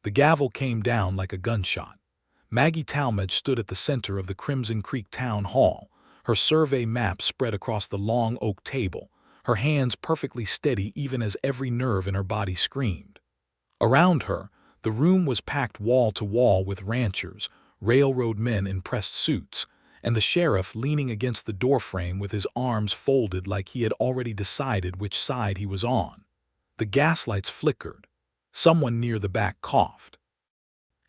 The gavel came down like a gunshot. Maggie Talmadge stood at the center of the Crimson Creek Town Hall, her survey map spread across the long oak table, her hands perfectly steady even as every nerve in her body screamed. Around her, the room was packed wall to wall with ranchers, railroad men in pressed suits, and the sheriff leaning against the doorframe with his arms folded like he had already decided which side he was on. The gaslights flickered. Someone near the back coughed.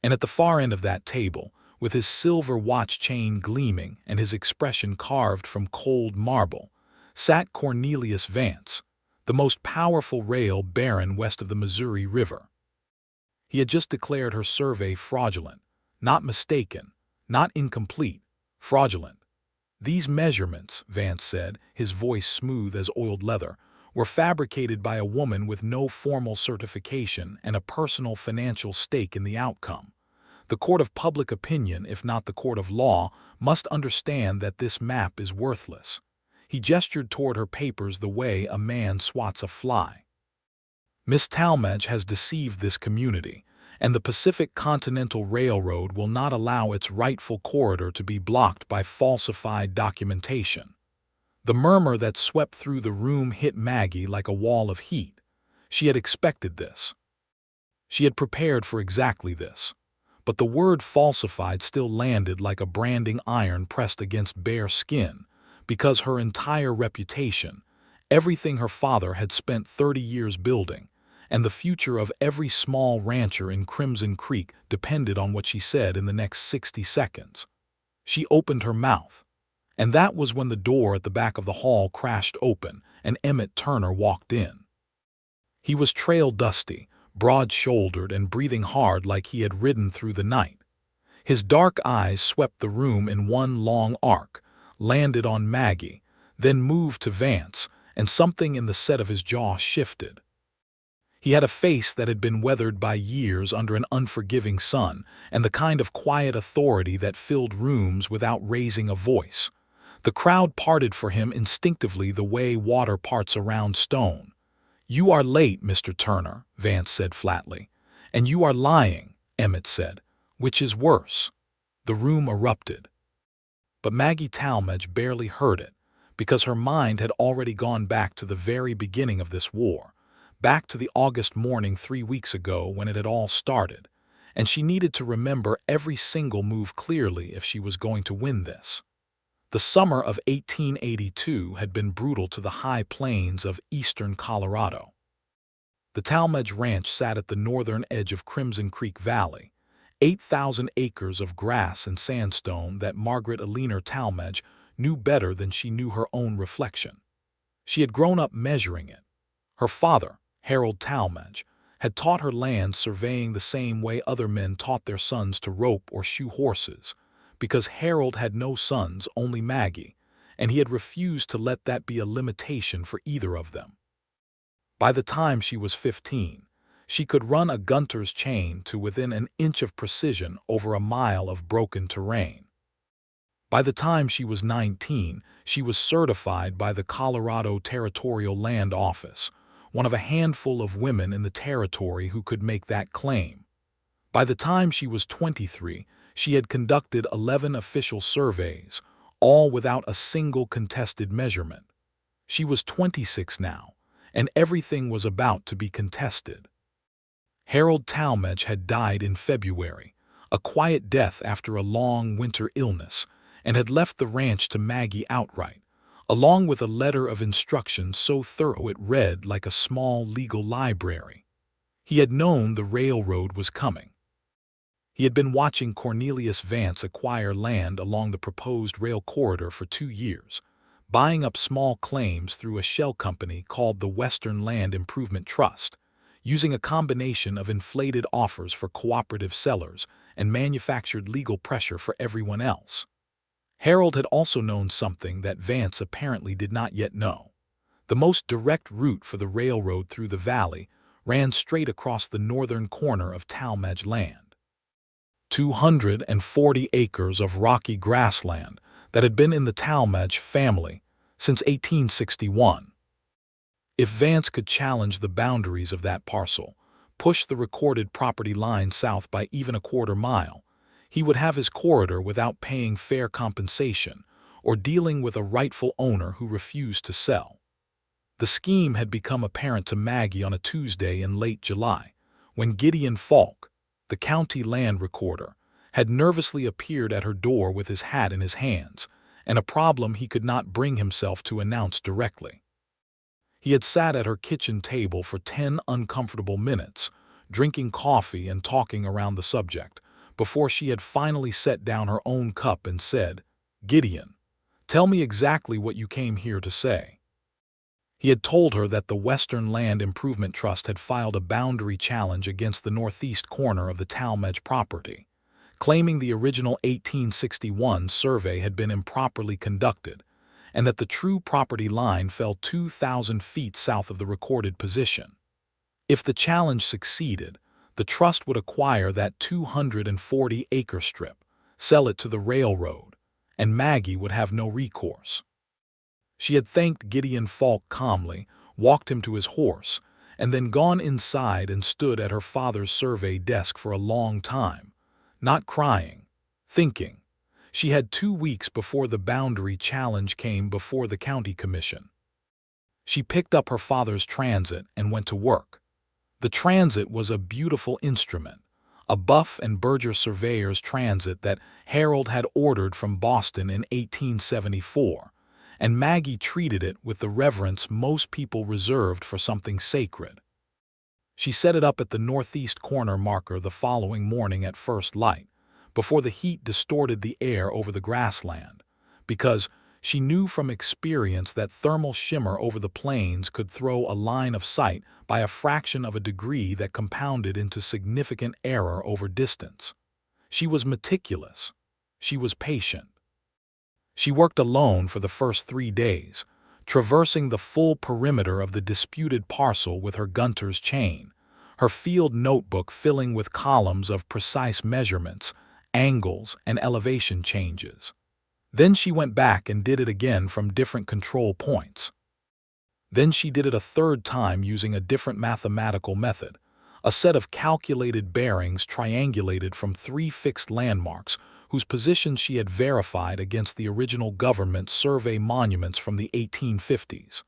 And at the far end of that table, with his silver watch chain gleaming and his expression carved from cold marble, sat Cornelius Vance, the most powerful rail baron west of the Missouri River. He had just declared her survey fraudulent, not mistaken, not incomplete, fraudulent. These measurements, Vance said, his voice smooth as oiled leather, were fabricated by a woman with no formal certification and a personal financial stake in the outcome. The court of public opinion, if not the court of law, must understand that this map is worthless. He gestured toward her papers the way a man swats a fly. Miss Talmadge has deceived this community, and the Pacific Continental Railroad will not allow its rightful corridor to be blocked by falsified documentation. The murmur that swept through the room hit Maggie like a wall of heat. She had expected this. She had prepared for exactly this. But the word falsified still landed like a branding iron pressed against bare skin, because her entire reputation, everything her father had spent 30 years building, and the future of every small rancher in Crimson Creek depended on what she said in the next 60 seconds. She opened her mouth. And that was when the door at the back of the hall crashed open and Emmett Turner walked in. He was trail-dusty, broad-shouldered, and breathing hard like he had ridden through the night. His dark eyes swept the room in one long arc, landed on Maggie, then moved to Vance, and something in the set of his jaw shifted. He had a face that had been weathered by years under an unforgiving sun, and the kind of quiet authority that filled rooms without raising a voice. The crowd parted for him instinctively the way water parts around stone. "You are late, Mr. Turner," Vance said flatly. "And you are lying," Emmett said. "Which is worse?" The room erupted. But Maggie Talmadge barely heard it, because her mind had already gone back to the very beginning of this war, back to the August morning 3 weeks ago when it had all started, and she needed to remember every single move clearly if she was going to win this. The summer of 1882 had been brutal to the high plains of eastern Colorado. The Talmadge Ranch sat at the northern edge of Crimson Creek Valley, 8,000 acres of grass and sandstone that Margaret Eleanor Talmadge knew better than she knew her own reflection. She had grown up measuring it. Her father, Harold Talmadge, had taught her land surveying the same way other men taught their sons to rope or shoe horses, because Harold had no sons, only Maggie, and he had refused to let that be a limitation for either of them. By the time she was 15, she could run a Gunter's chain to within an inch of precision over a mile of broken terrain. By the time she was 19, she was certified by the Colorado Territorial Land Office, one of a handful of women in the territory who could make that claim. By the time she was 23, she had conducted 11 official surveys, all without a single contested measurement. She was 26 now, and everything was about to be contested. Harold Talmadge had died in February, a quiet death after a long winter illness, and had left the ranch to Maggie outright, along with a letter of instructions so thorough it read like a small legal library. He had known the railroad was coming. He had been watching Cornelius Vance acquire land along the proposed rail corridor for 2 years, buying up small claims through a shell company called the Western Land Improvement Trust, using a combination of inflated offers for cooperative sellers and manufactured legal pressure for everyone else. Harold had also known something that Vance apparently did not yet know. The most direct route for the railroad through the valley ran straight across the northern corner of Talmadge land. 240 acres of rocky grassland that had been in the Talmadge family since 1861. If Vance could challenge the boundaries of that parcel, push the recorded property line south by even a quarter mile, he would have his corridor without paying fair compensation or dealing with a rightful owner who refused to sell. The scheme had become apparent to Maggie on a Tuesday in late July, when Gideon Falk, the county land recorder, had nervously appeared at her door with his hat in his hands, and a problem he could not bring himself to announce directly. He had sat at her kitchen table for 10 uncomfortable minutes, drinking coffee and talking around the subject, before she had finally set down her own cup and said, "Gideon, tell me exactly what you came here to say." He had told her that the Western Land Improvement Trust had filed a boundary challenge against the northeast corner of the Talmadge property, claiming the original 1861 survey had been improperly conducted, and that the true property line fell 2,000 feet south of the recorded position. If the challenge succeeded, the trust would acquire that 240-acre strip, sell it to the railroad, and Maggie would have no recourse. She had thanked Gideon Falk calmly, walked him to his horse, and then gone inside and stood at her father's survey desk for a long time, not crying, thinking. She had 2 weeks before the boundary challenge came before the county commission. She picked up her father's transit and went to work. The transit was a beautiful instrument, a Buff and Berger surveyor's transit that Harold had ordered from Boston in 1874, and Maggie treated it with the reverence most people reserved for something sacred. She set it up at the northeast corner marker the following morning at first light, before the heat distorted the air over the grassland, because she knew from experience that thermal shimmer over the plains could throw a line of sight by a fraction of a degree that compounded into significant error over distance. She was meticulous. She was patient. She worked alone for the first 3 days, traversing the full perimeter of the disputed parcel with her Gunter's chain, her field notebook filling with columns of precise measurements, angles, and elevation changes. Then she went back and did it again from different control points. Then she did it a third time using a different mathematical method, a set of calculated bearings triangulated from 3 fixed landmarks whose positions she had verified against the original government survey monuments from the 1850s.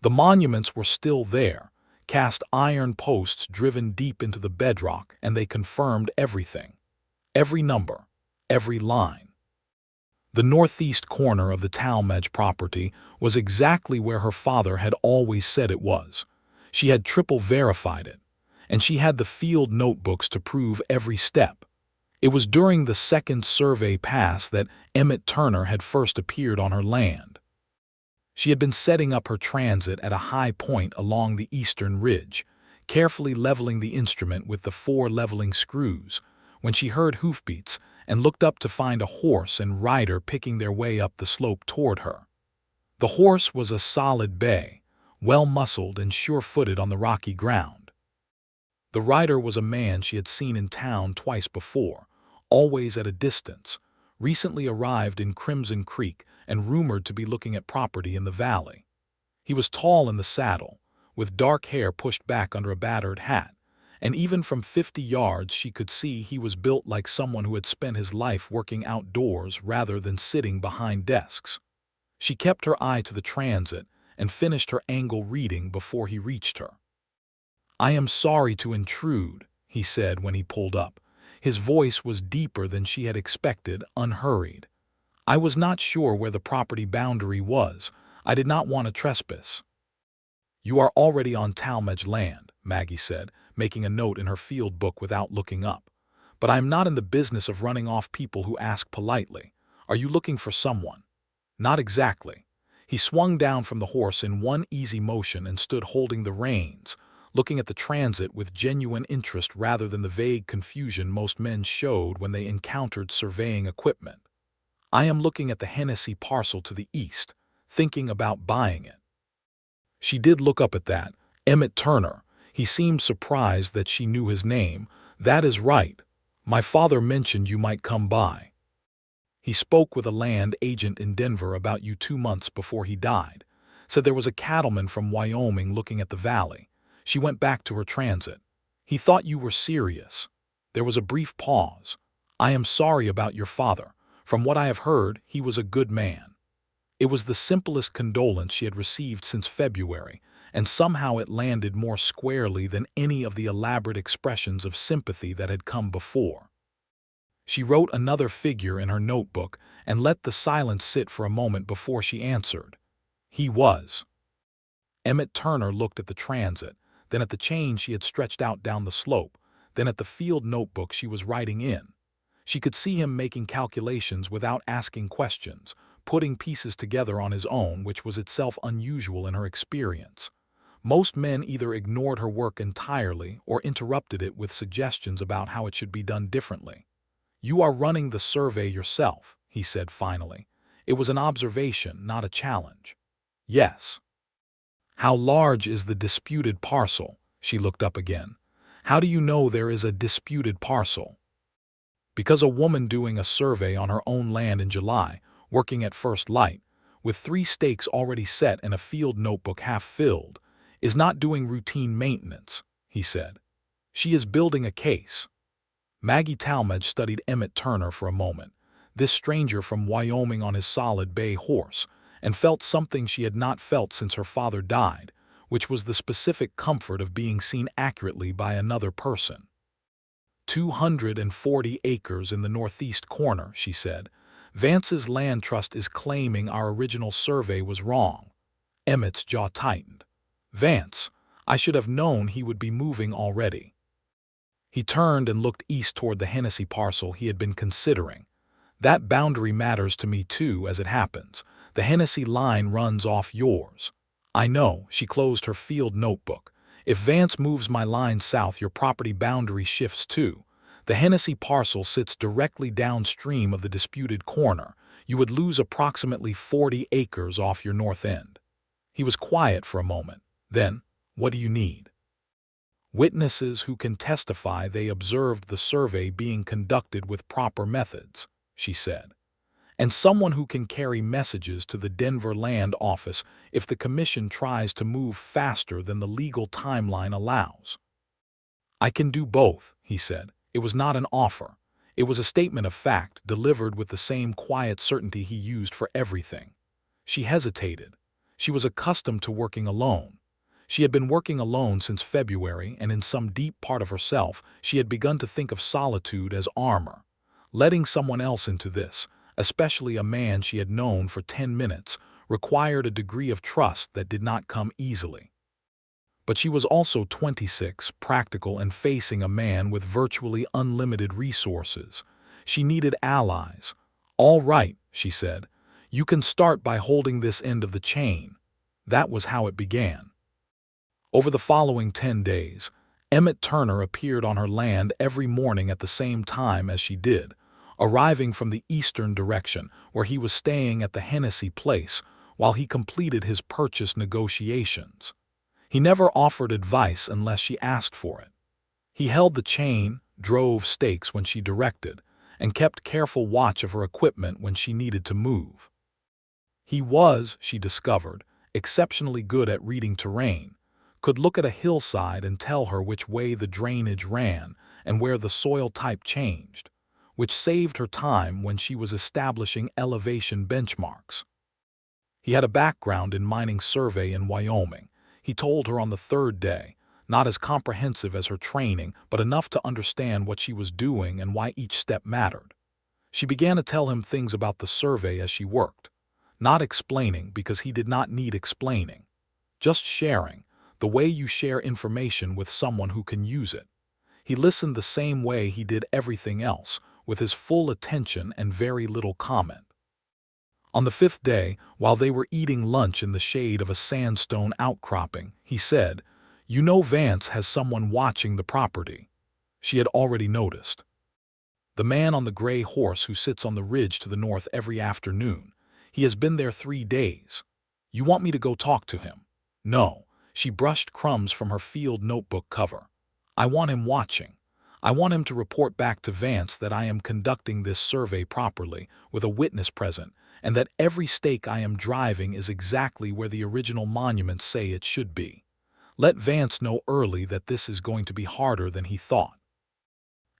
The monuments were still there, cast iron posts driven deep into the bedrock, and they confirmed everything. Every number, every line. The northeast corner of the Talmadge property was exactly where her father had always said it was. She had triple verified it, and she had the field notebooks to prove every step. It was during the second survey pass that Emmett Turner had first appeared on her land. She had been setting up her transit at a high point along the eastern ridge, carefully leveling the instrument with the 4 leveling screws, when she heard hoofbeats and looked up to find a horse and rider picking their way up the slope toward her. The horse was a solid bay, well-muscled and sure-footed on the rocky ground. The rider was a man she had seen in town twice before, always at a distance, recently arrived in Crimson Creek and rumored to be looking at property in the valley. He was tall in the saddle, with dark hair pushed back under a battered hat, and even from 50 yards she could see he was built like someone who had spent his life working outdoors rather than sitting behind desks. She kept her eye to the transit and finished her angle reading before he reached her. "I am sorry to intrude," he said when he pulled up. His voice was deeper than she had expected, unhurried. "I was not sure where the property boundary was. I did not want to trespass." "You are already on Talmadge land," Maggie said, making a note in her field book without looking up. "But I am not in the business of running off people who ask politely. Are you looking for someone?" "Not exactly." He swung down from the horse in one easy motion and stood holding the reins, looking at the transit with genuine interest rather than the vague confusion most men showed when they encountered surveying equipment. "I am looking at the Hennessy parcel to the east, thinking about buying it." She did look up at that. Emmett Turner. He seemed surprised that she knew his name. "That is right. My father mentioned you might come by. He spoke with a land agent in Denver about you 2 months before he died. Said there was a cattleman from Wyoming looking at the valley." She went back to her transit. He thought you were serious. There was a brief pause. I am sorry about your father. From what I have heard, he was a good man. It was the simplest condolence she had received since February, and somehow it landed more squarely than any of the elaborate expressions of sympathy that had come before. She wrote another figure in her notebook and let the silence sit for a moment before she answered. He was. Emmett Turner looked at the transit, then at the chain she had stretched out down the slope, then at the field notebook she was writing in. She could see him making calculations without asking questions, putting pieces together on his own, which was itself unusual in her experience. Most men either ignored her work entirely or interrupted it with suggestions about how it should be done differently. "You are running the survey yourself," he said finally. It was an observation, not a challenge. "Yes." "How large is the disputed parcel?" She looked up again. "How do you know there is a disputed parcel?" "Because a woman doing a survey on her own land in July, working at first light, with 3 stakes already set and a field notebook half filled, is not doing routine maintenance," he said. "She is building a case." Maggie Talmadge studied Emmett Turner for a moment, this stranger from Wyoming on his solid bay horse, and felt something she had not felt since her father died, which was the specific comfort of being seen accurately by another person. 240 acres in the northeast corner," she said. "Vance's land trust is claiming our original survey was wrong." Emmett's jaw tightened. "Vance, I should have known he would be moving already." He turned and looked east toward the Hennessy parcel he had been considering. "That boundary matters to me too, as it happens. The Hennessy line runs off yours." "I know." She closed her field notebook. "If Vance moves my line south, your property boundary shifts too. The Hennessy parcel sits directly downstream of the disputed corner. You would lose approximately 40 acres off your north end." He was quiet for a moment. Then, "What do you need?" "Witnesses who can testify they observed the survey being conducted with proper methods," she said. "And someone who can carry messages to the Denver Land Office if the commission tries to move faster than the legal timeline allows." "I can do both," he said. It was not an offer. It was a statement of fact delivered with the same quiet certainty he used for everything. She hesitated. She was accustomed to working alone. She had been working alone since February, and in some deep part of herself, she had begun to think of solitude as armor. Letting someone else into this, especially a man she had known for 10 minutes, required a degree of trust that did not come easily. But she was also 26, practical, and facing a man with virtually unlimited resources. She needed allies. "All right," she said. "You can start by holding this end of the chain." That was how it began. Over the following 10 days, Emmett Turner appeared on her land every morning at the same time as she did, arriving from the eastern direction, where he was staying at the Hennessy place while he completed his purchase negotiations. He never offered advice unless she asked for it. He held the chain, drove stakes when she directed, and kept careful watch of her equipment when she needed to move. He was, she discovered, exceptionally good at reading terrain, could look at a hillside and tell her which way the drainage ran and where the soil type changed, which saved her time when she was establishing elevation benchmarks. He had a background in mining survey in Wyoming, he told her on the 3rd day, not as comprehensive as her training, but enough to understand what she was doing and why each step mattered. She began to tell him things about the survey as she worked, not explaining because he did not need explaining, just sharing, the way you share information with someone who can use it. He listened the same way he did everything else, with his full attention and very little comment. On the 5th day, while they were eating lunch in the shade of a sandstone outcropping, he said, "You know Vance has someone watching the property." She had already noticed. "The man on the gray horse who sits on the ridge to the north every afternoon. He has been there 3 days. You want me to go talk to him?" "No." She brushed crumbs from her field notebook cover. "I want him watching. I want him to report back to Vance that I am conducting this survey properly, with a witness present, and that every stake I am driving is exactly where the original monuments say it should be. Let Vance know early that this is going to be harder than he thought.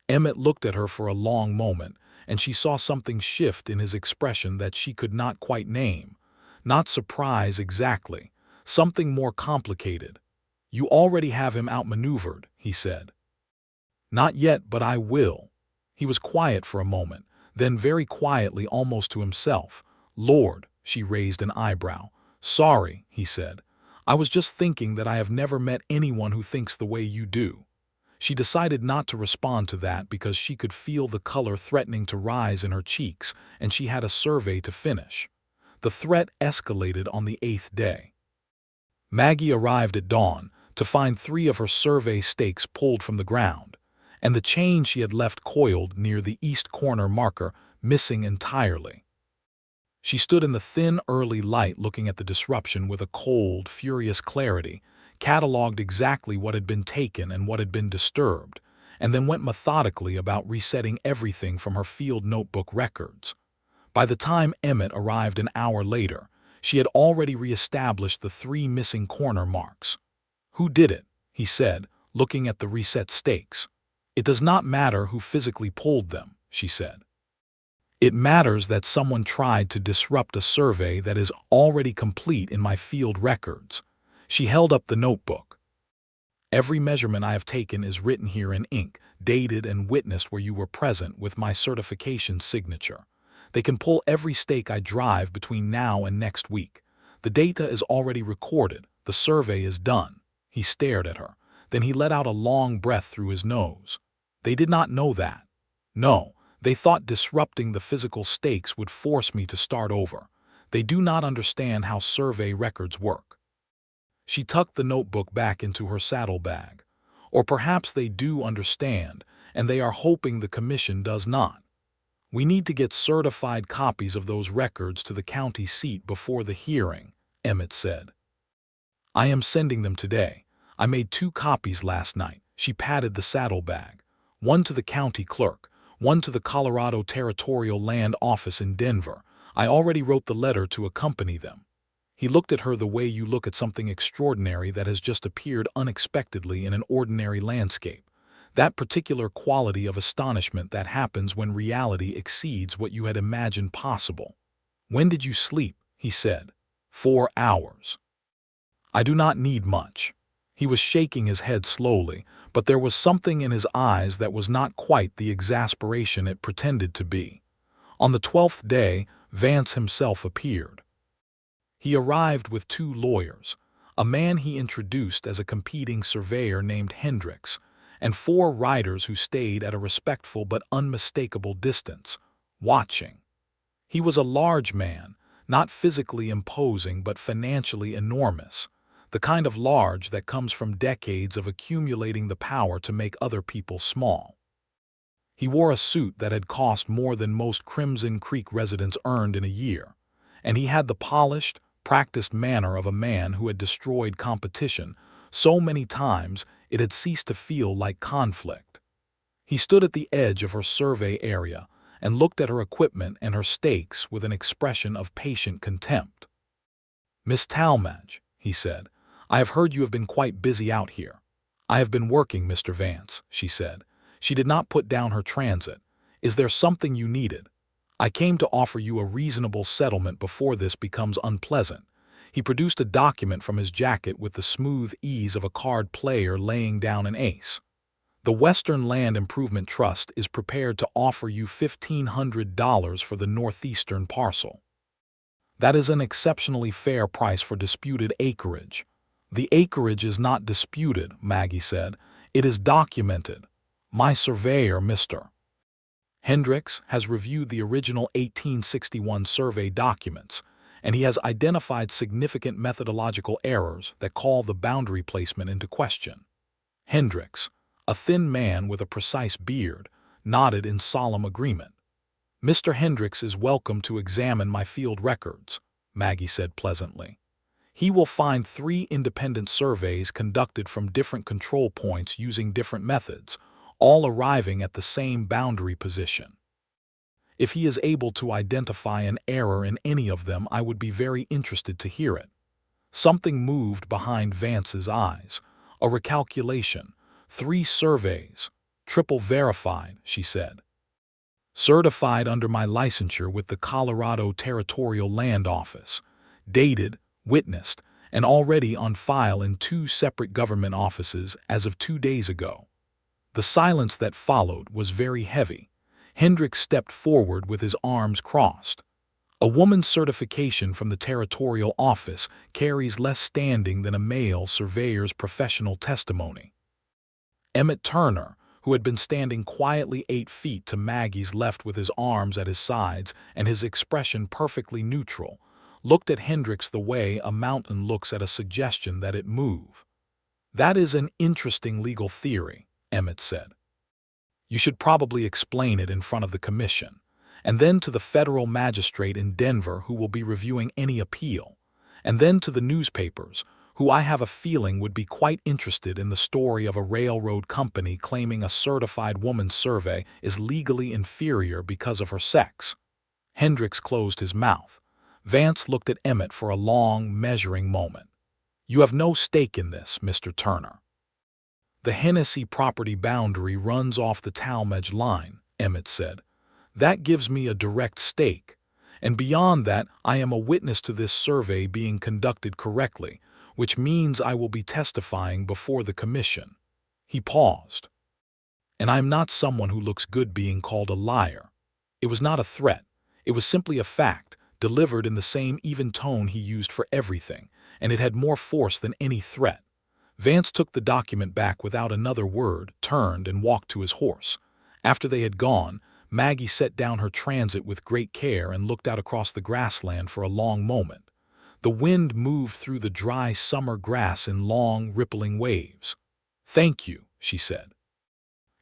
Emmett looked at her for a long moment, and she saw something shift in his expression that she could not quite name. Not surprise exactly, something more complicated. "You already have him outmaneuvered," he said. "Not yet, but I will." He was quiet for a moment, then very quietly, almost to himself. "Lord," she raised an eyebrow. "Sorry," he said. "I was just thinking that I have never met anyone who thinks the way you do." She decided not to respond to that because she could feel the color threatening to rise in her cheeks, and she had a survey to finish. The threat escalated on the 8th day. Maggie arrived at dawn to find 3 of her survey stakes pulled from the ground, and the chain she had left coiled near the east corner marker missing entirely. She stood in the thin early light looking at the disruption with a cold, furious clarity, cataloged exactly what had been taken and what had been disturbed, and then went methodically about resetting everything from her field notebook records. By the time Emmett arrived an hour later, she had already reestablished the 3 missing corner marks. "Who did it?" he said, looking at the reset stakes. "It does not matter who physically pulled them," she said. "It matters that someone tried to disrupt a survey that is already complete in my field records." She held up the notebook. "Every measurement I have taken is written here in ink, dated and witnessed where you were present with my certification signature. They can pull every stake I drive between now and next week. The data is already recorded. The survey is done." He stared at her. Then he let out a long breath through his nose. "They did not know that. No, they thought disrupting the physical stakes would force me to start over. They do not understand how survey records work." She tucked the notebook back into her saddlebag. "Or perhaps they do understand, and they are hoping the commission does not. We need to get certified copies of those records to the county seat before the hearing," Emmett said. "I am sending them today. I made 2 copies last night." She patted the saddlebag. "One to the county clerk, one to the Colorado Territorial Land Office in Denver. I already wrote the letter to accompany them." He looked at her the way you look at something extraordinary that has just appeared unexpectedly in an ordinary landscape. That particular quality of astonishment that happens when reality exceeds what you had imagined possible. "When did you sleep?" he said. 4 hours. "I do not need much." He was shaking his head slowly, but there was something in his eyes that was not quite the exasperation it pretended to be. On the 12th day, Vance himself appeared. He arrived with 2 lawyers, a man he introduced as a competing surveyor named Hendricks, and 4 riders who stayed at a respectful but unmistakable distance, watching. He was a large man, not physically imposing but financially enormous, the kind of large that comes from decades of accumulating the power to make other people small. He wore a suit that had cost more than most Crimson Creek residents earned in a year, and he had the polished, practiced manner of a man who had destroyed competition so many times it had ceased to feel like conflict. He stood at the edge of her survey area and looked at her equipment and her stakes with an expression of patient contempt. "Miss Talmadge," he said, "I have heard you have been quite busy out here." "I have been working, Mr. Vance," she said. She did not put down her transit. "Is there something you needed?" "I came to offer you a reasonable settlement before this becomes unpleasant." He produced a document from his jacket with the smooth ease of a card player laying down an ace. "The Western Land Improvement Trust is prepared to offer you $1,500 for the northeastern parcel. That is an exceptionally fair price for disputed acreage." "The acreage is not disputed," Maggie said. "It is documented. My surveyor, Mr. Hendricks, has reviewed the original 1861 survey documents, and he has identified significant methodological errors that call the boundary placement into question." Hendricks, a thin man with a precise beard, nodded in solemn agreement. "Mr. Hendricks is welcome to examine my field records," Maggie said pleasantly. "He will find 3 independent surveys conducted from different control points using different methods, all arriving at the same boundary position. If he is able to identify an error in any of them, I would be very interested to hear it." Something moved behind Vance's eyes. A recalculation. 3 surveys. Triple verified, she said. Certified under my licensure with the Colorado Territorial Land Office. Dated, witnessed, and already on file in 2 separate government offices as of 2 days ago. The silence that followed was very heavy. Hendricks stepped forward with his arms crossed. A woman's certification from the Territorial Office carries less standing than a male surveyor's professional testimony. Emmett Turner, who had been standing quietly 8 feet to Maggie's left with his arms at his sides and his expression perfectly neutral, looked at Hendricks the way a mountain looks at a suggestion that it move. "That is an interesting legal theory," Emmett said. "You should probably explain it in front of the commission, and then to the federal magistrate in Denver who will be reviewing any appeal, and then to the newspapers, who I have a feeling would be quite interested in the story of a railroad company claiming a certified woman's survey is legally inferior because of her sex." Hendricks closed his mouth. Vance looked at Emmett for a long, measuring moment. "You have no stake in this, Mr. Turner." "The Hennessy property boundary runs off the Talmadge line," Emmett said. "That gives me a direct stake, and beyond that I am a witness to this survey being conducted correctly, which means I will be testifying before the commission." He paused. "And I am not someone who looks good being called a liar." It was not a threat. It was simply a fact, delivered in the same even tone he used for everything, and it had more force than any threat. Vance took the document back without another word, turned, and walked to his horse. After they had gone, Maggie set down her transit with great care and looked out across the grassland for a long moment. The wind moved through the dry summer grass in long, rippling waves. "Thank you," she said.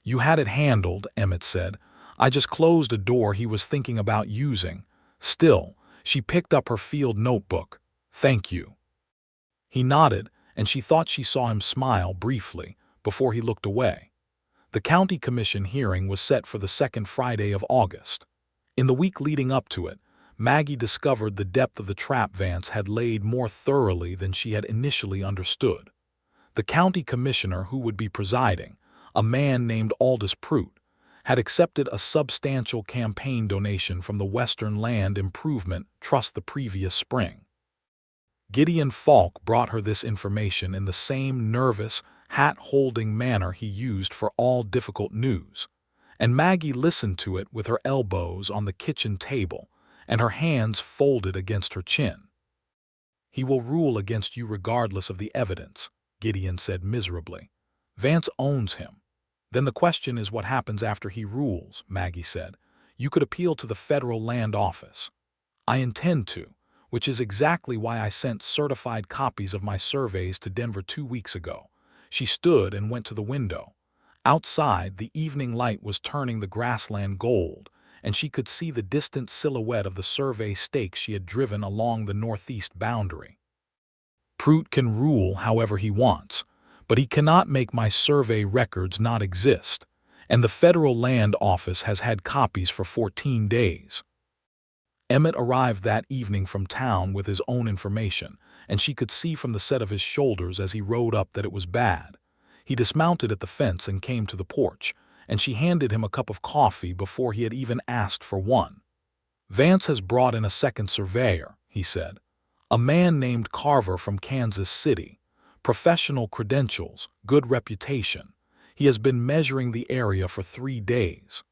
"You had it handled," Emmett said. "I just closed a door he was thinking about using. Still," she picked up her field notebook. "Thank you." He nodded, and she thought she saw him smile briefly before he looked away. The county commission hearing was set for the 2nd Friday of August. In the week leading up to it, Maggie discovered the depth of the trap Vance had laid more thoroughly than she had initially understood. The county commissioner who would be presiding, a man named Aldous Pruitt, had accepted a substantial campaign donation from the Western Land Improvement Trust the previous spring. Gideon Falk brought her this information in the same nervous, hat-holding manner he used for all difficult news, and Maggie listened to it with her elbows on the kitchen table and her hands folded against her chin. "He will rule against you regardless of the evidence," Gideon said miserably. "Vance owns him." "Then the question is what happens after he rules," Maggie said. "You could appeal to the federal land office." "I intend to, which is exactly why I sent certified copies of my surveys to Denver 2 weeks ago." She stood and went to the window. Outside, the evening light was turning the grassland gold, and she could see the distant silhouette of the survey stakes she had driven along the northeast boundary. "Pruitt can rule however he wants, but he cannot make my survey records not exist, and the Federal Land Office has had copies for 14 days. Emmett arrived that evening from town with his own information, and she could see from the set of his shoulders as he rode up that it was bad. He dismounted at the fence and came to the porch, and she handed him a cup of coffee before he had even asked for one. "Vance has brought in a second surveyor," he said. "A man named Carver from Kansas City. Professional credentials, good reputation. He has been measuring the area for 3 days.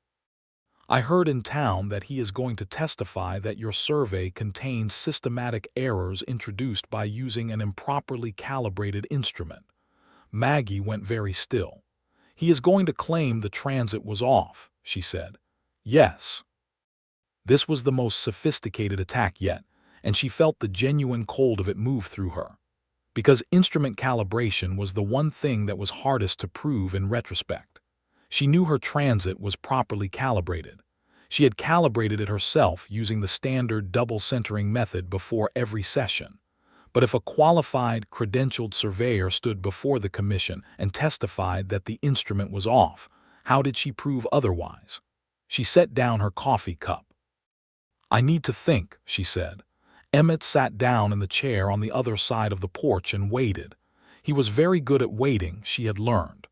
I heard in town that he is going to testify that your survey contains systematic errors introduced by using an improperly calibrated instrument." Maggie went very still. "He is going to claim the transit was off," she said. "Yes." This was the most sophisticated attack yet, and she felt the genuine cold of it move through her. Because instrument calibration was the one thing that was hardest to prove in retrospect. She knew her transit was properly calibrated. She had calibrated it herself using the standard double-centering method before every session. But if a qualified, credentialed surveyor stood before the commission and testified that the instrument was off, how did she prove otherwise? She set down her coffee cup. "I need to think," she said. Emmett sat down in the chair on the other side of the porch and waited. He was very good at waiting, she had learned.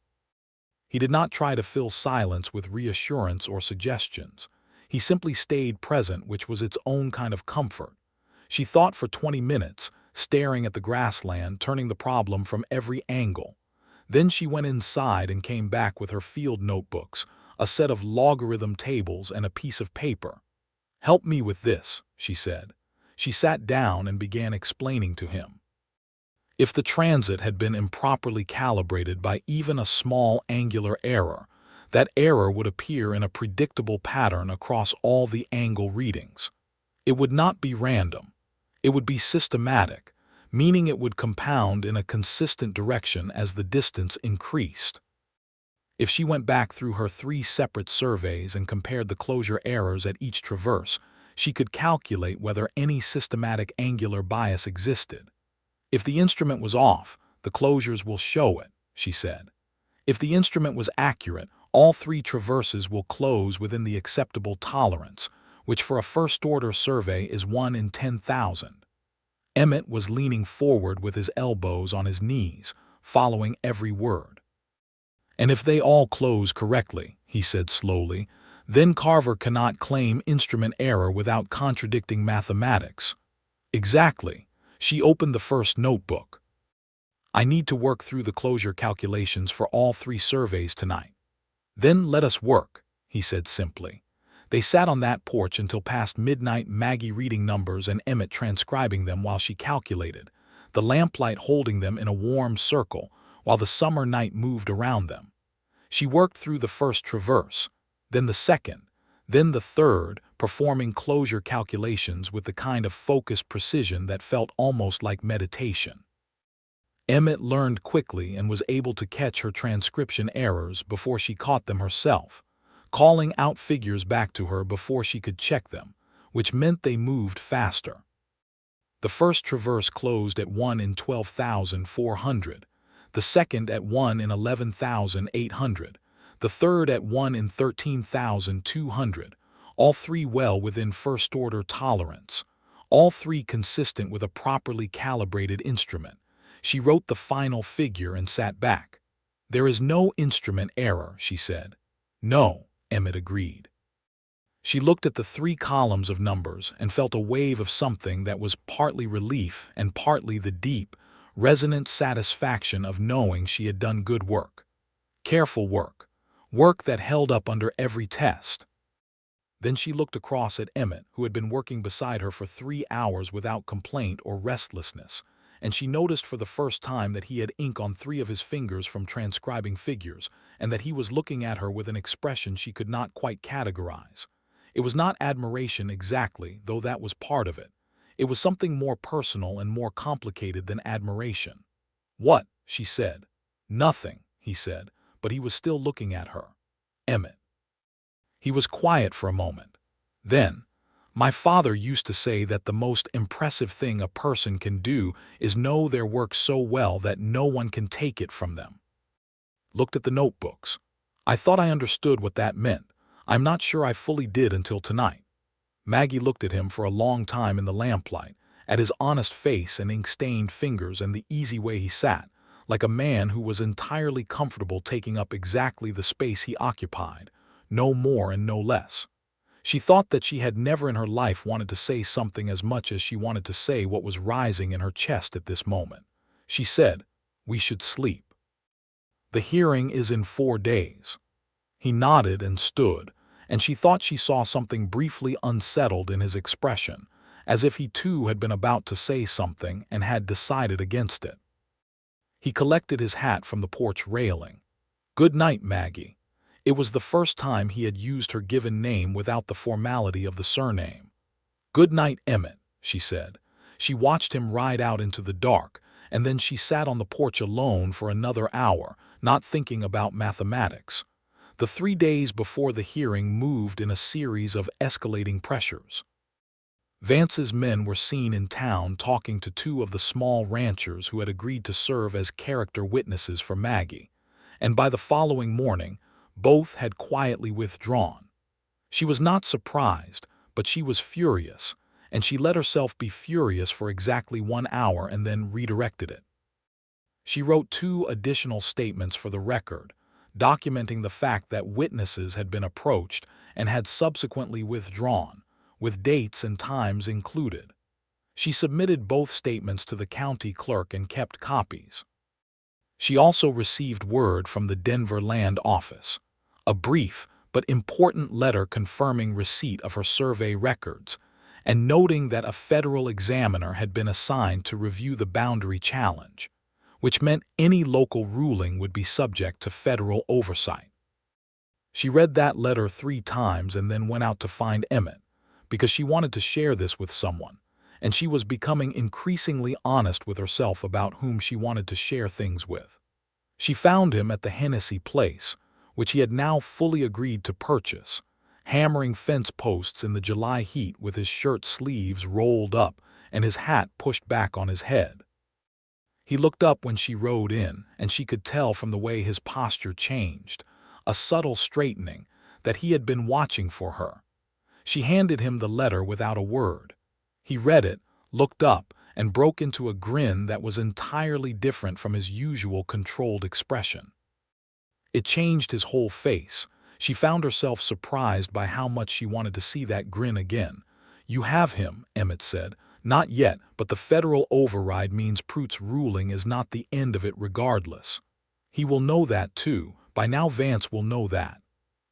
He did not try to fill silence with reassurance or suggestions. He simply stayed present, which was its own kind of comfort. She thought for 20 minutes, staring at the grassland, turning the problem from every angle. Then she went inside and came back with her field notebooks, a set of logarithm tables, and a piece of paper. "Help me with this," she said. She sat down and began explaining to him. If the transit had been improperly calibrated by even a small angular error, that error would appear in a predictable pattern across all the angle readings. It would not be random. It would be systematic, meaning it would compound in a consistent direction as the distance increased. If she went back through her 3 separate surveys and compared the closure errors at each traverse, she could calculate whether any systematic angular bias existed. "If the instrument was off, the closures will show it," she said. "If the instrument was accurate, all 3 traverses will close within the acceptable tolerance, which for a first-order survey is 1 in 10,000. Emmett was leaning forward with his elbows on his knees, following every word. "And if they all close correctly," he said slowly, "then Carver cannot claim instrument error without contradicting mathematics." "Exactly." She opened the first notebook. "I need to work through the closure calculations for all 3 surveys tonight." "Then let us work," he said simply. They sat on that porch until past midnight, Maggie reading numbers and Emmett transcribing them while she calculated, the lamplight holding them in a warm circle while the summer night moved around them. She worked through the first traverse, then the second, then the third, performing closure calculations with the kind of focused precision that felt almost like meditation. Emmett learned quickly and was able to catch her transcription errors before she caught them herself, calling out figures back to her before she could check them, which meant they moved faster. The first traverse closed at 1 in 12,400, the second at 1 in 11,800, the third at 1 in 13,200, all 3 well within first-order tolerance, all 3 consistent with a properly calibrated instrument. She wrote the final figure and sat back. "There is no instrument error," she said. "No," Emmett agreed. She looked at the 3 columns of numbers and felt a wave of something that was partly relief and partly the deep, resonant satisfaction of knowing she had done good work. Careful work. Work that held up under every test. Then she looked across at Emmett, who had been working beside her for 3 hours without complaint or restlessness, and she noticed for the first time that he had ink on 3 of his fingers from transcribing figures, and that he was looking at her with an expression she could not quite categorize. It was not admiration exactly, though that was part of it. It was something more personal and more complicated than admiration. "What?" she said. "Nothing," he said, but he was still looking at her. "Emmett." He was quiet for a moment. Then, "My father used to say that the most impressive thing a person can do is know their work so well that no one can take it from them." Looked at the notebooks. "I thought I understood what that meant. I'm not sure I fully did until tonight." Maggie looked at him for a long time in the lamplight, at his honest face and ink-stained fingers and the easy way he sat, like a man who was entirely comfortable taking up exactly the space he occupied, no more and no less. She thought that she had never in her life wanted to say something as much as she wanted to say what was rising in her chest at this moment. She said, "We should sleep. The hearing is in 4 days." He nodded and stood, and she thought she saw something briefly unsettled in his expression, as if he too had been about to say something and had decided against it. He collected his hat from the porch railing. "Good night, Maggie." It was the first time he had used her given name without the formality of the surname. "Good night, Emmett," she said. She watched him ride out into the dark, and then she sat on the porch alone for another hour, not thinking about mathematics. The 3 days before the hearing moved in a series of escalating pressures. Vance's men were seen in town talking to 2 of the small ranchers who had agreed to serve as character witnesses for Maggie, and by the following morning, both had quietly withdrawn. She was not surprised, but she was furious, and she let herself be furious for exactly 1 hour and then redirected it. She wrote 2 additional statements for the record, documenting the fact that witnesses had been approached and had subsequently withdrawn, with dates and times included. She submitted both statements to the county clerk and kept copies. She also received word from the Denver Land Office, a brief but important letter confirming receipt of her survey records and noting that a federal examiner had been assigned to review the boundary challenge, which meant any local ruling would be subject to federal oversight. She read that letter 3 times and then went out to find Emmett, because she wanted to share this with someone, and she was becoming increasingly honest with herself about whom she wanted to share things with. She found him at the Hennessy place, which he had now fully agreed to purchase, hammering fence posts in the July heat with his shirt sleeves rolled up and his hat pushed back on his head. He looked up when she rode in, and she could tell from the way his posture changed, a subtle straightening, that he had been watching for her. She handed him the letter without a word. He read it, looked up, and broke into a grin that was entirely different from his usual controlled expression. It changed his whole face. She found herself surprised by how much she wanted to see that grin again. "You have him," Emmett said. "Not yet, but the federal override means Pruitt's ruling is not the end of it regardless. He will know that too. By now Vance will know that."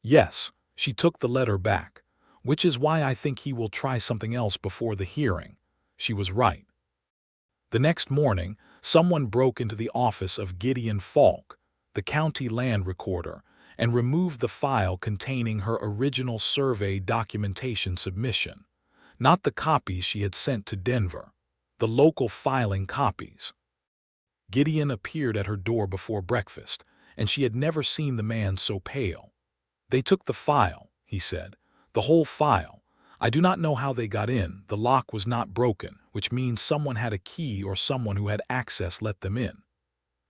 "Yes," she took the letter back, "which is why I think he will try something else before the hearing." She was right. The next morning, someone broke into the office of Gideon Falk, the county land recorder, and removed the file containing her original survey documentation submission, not the copies she had sent to Denver, the local filing copies. Gideon appeared at her door before breakfast, and she had never seen the man so pale. "They took the file," he said, "the whole file. I do not know how they got in. The lock was not broken, which means someone had a key or someone who had access let them in."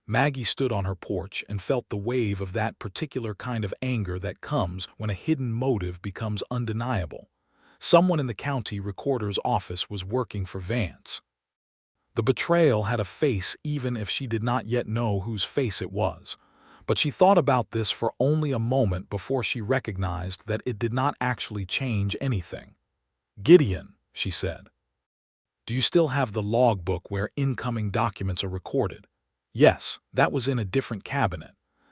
Maggie stood on her porch and felt the wave of that particular kind of anger that comes when a hidden motive becomes undeniable. Someone in the county recorder's office was working for Vance. The betrayal had a face even if she did not yet know whose face it was, but she thought about this for only a moment before she recognized that it did not actually change anything. "Gideon," she said, "do you still have the logbook where incoming documents are recorded?" "Yes, that was in a different cabinet."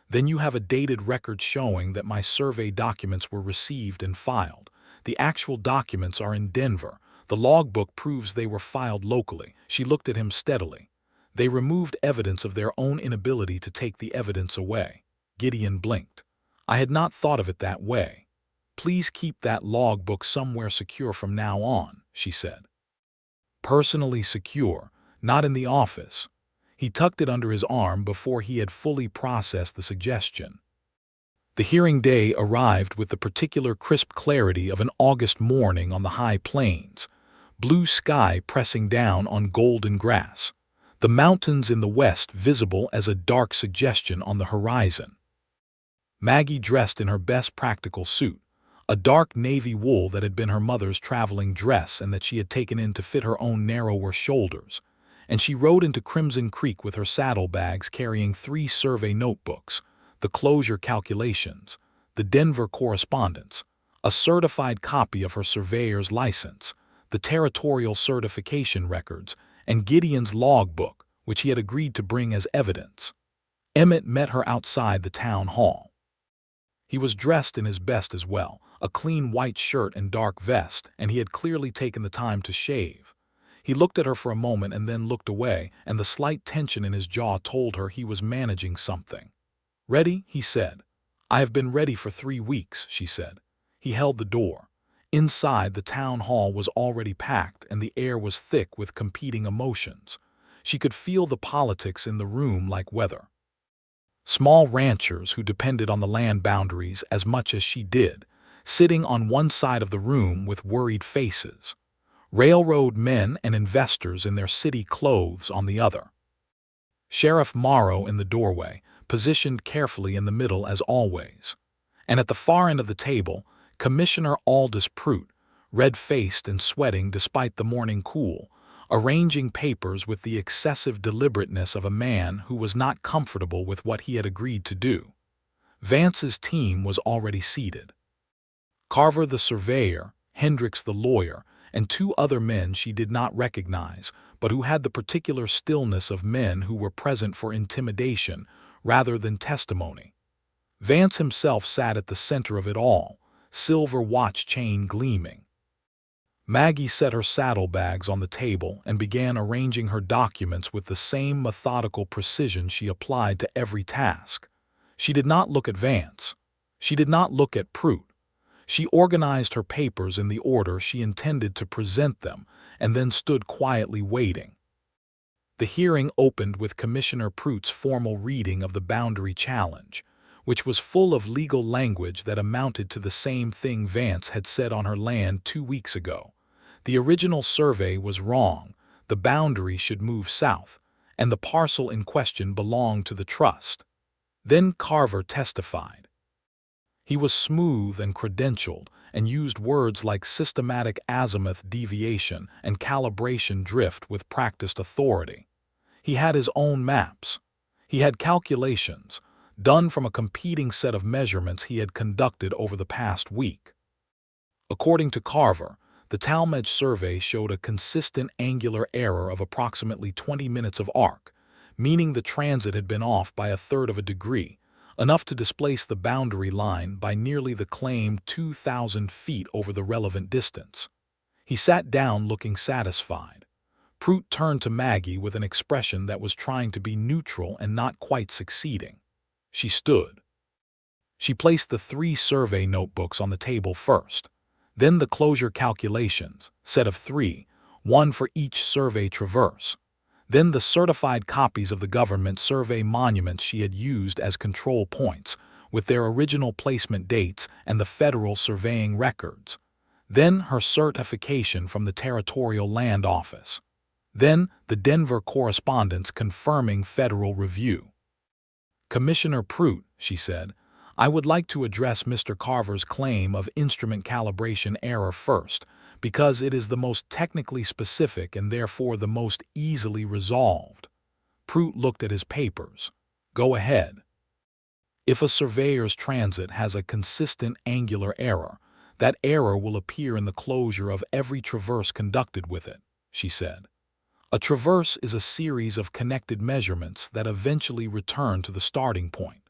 "Then you have a dated record showing that my survey documents were received and filed. The actual documents are in Denver. The logbook proves they were filed locally." She looked at him steadily. "They removed evidence of their own inability to take the evidence away." Gideon blinked. "I had not thought of it that way. Please keep that logbook somewhere secure from now on," she said. "Personally secure, not in the office." He tucked it under his arm before he had fully processed the suggestion. The hearing day arrived with the particular crisp clarity of an August morning on the high plains, blue sky pressing down on golden grass, the mountains in the west visible as a dark suggestion on the horizon. Maggie dressed in her best practical suit, a dark navy wool that had been her mother's traveling dress and that she had taken in to fit her own narrower shoulders, and she rode into Crimson Creek with her saddlebags carrying 3 survey notebooks, the closure calculations, the Denver correspondence, a certified copy of her surveyor's license, the territorial certification records, and Gideon's logbook, which he had agreed to bring as evidence. Emmett met her outside the town hall. He was dressed in his best as well, a clean white shirt and dark vest, and he had clearly taken the time to shave. He looked at her for a moment and then looked away, and the slight tension in his jaw told her he was managing something. "Ready?" he said. "I have been ready for 3 weeks," she said. He held the door. Inside, the town hall was already packed and the air was thick with competing emotions. She could feel the politics in the room like weather. Small ranchers who depended on the land boundaries as much as she did, sitting on one side of the room with worried faces. Railroad men and investors in their city clothes on the other. Sheriff Morrow in the doorway, positioned carefully in the middle as always. And at the far end of the table, Commissioner Aldous Pruitt, red-faced and sweating despite the morning cool, arranging papers with the excessive deliberateness of a man who was not comfortable with what he had agreed to do. Vance's team was already seated. Carver the surveyor, Hendricks the lawyer, and two other men she did not recognize, but who had the particular stillness of men who were present for intimidation rather than testimony. Vance himself sat at the center of it all, silver watch chain gleaming. Maggie set her saddlebags on the table and began arranging her documents with the same methodical precision she applied to every task. She did not look at Vance. She did not look at Prout. She organized her papers in the order she intended to present them and then stood quietly waiting. The hearing opened with Commissioner Prout's formal reading of the boundary challenge, which was full of legal language that amounted to the same thing Vance had said on her land 2 weeks ago. The original survey was wrong, the boundary should move south, and the parcel in question belonged to the trust. Then Carver testified. He was smooth and credentialed and used words like systematic azimuth deviation and calibration drift with practiced authority. He had his own maps. He had calculations, done from a competing set of measurements he had conducted over the past week. According to Carver, the Talmadge survey showed a consistent angular error of approximately 20 minutes of arc, meaning the transit had been off by 1/3 of a degree, enough to displace the boundary line by nearly the claimed 2,000 feet over the relevant distance. He sat down looking satisfied. Prout turned to Maggie with an expression that was trying to be neutral and not quite succeeding. She stood. She placed the 3 survey notebooks on the table first, then the closure calculations, set of 3, one for each survey traverse, then the certified copies of the government survey monuments she had used as control points, with their original placement dates and the federal surveying records, then her certification from the Territorial Land Office, then the Denver correspondence confirming federal review. "Commissioner Prout," she said, "I would like to address Mr. Carver's claim of instrument calibration error first, because it is the most technically specific and therefore the most easily resolved." Prout looked at his papers. "Go ahead." "If a surveyor's transit has a consistent angular error, that error will appear in the closure of every traverse conducted with it," she said. "A traverse is a series of connected measurements that eventually return to the starting point.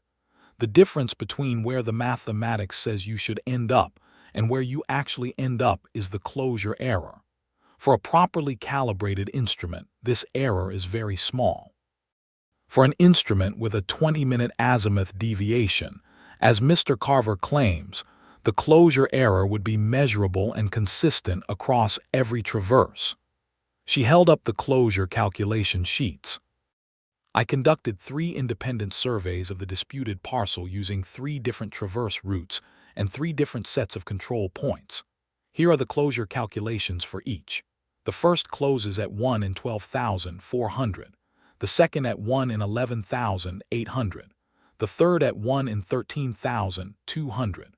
The difference between where the mathematics says you should end up and where you actually end up is the closure error. For a properly calibrated instrument, this error is very small. For an instrument with a 20-minute azimuth deviation, as Mr. Carver claims, the closure error would be measurable and consistent across every traverse." She held up the closure calculation sheets. "I conducted 3 independent surveys of the disputed parcel using 3 different traverse routes and 3 different sets of control points. Here are the closure calculations for each. The first closes at 1 in 12,400, the second at 1 in 11,800, the third at 1 in 13,200.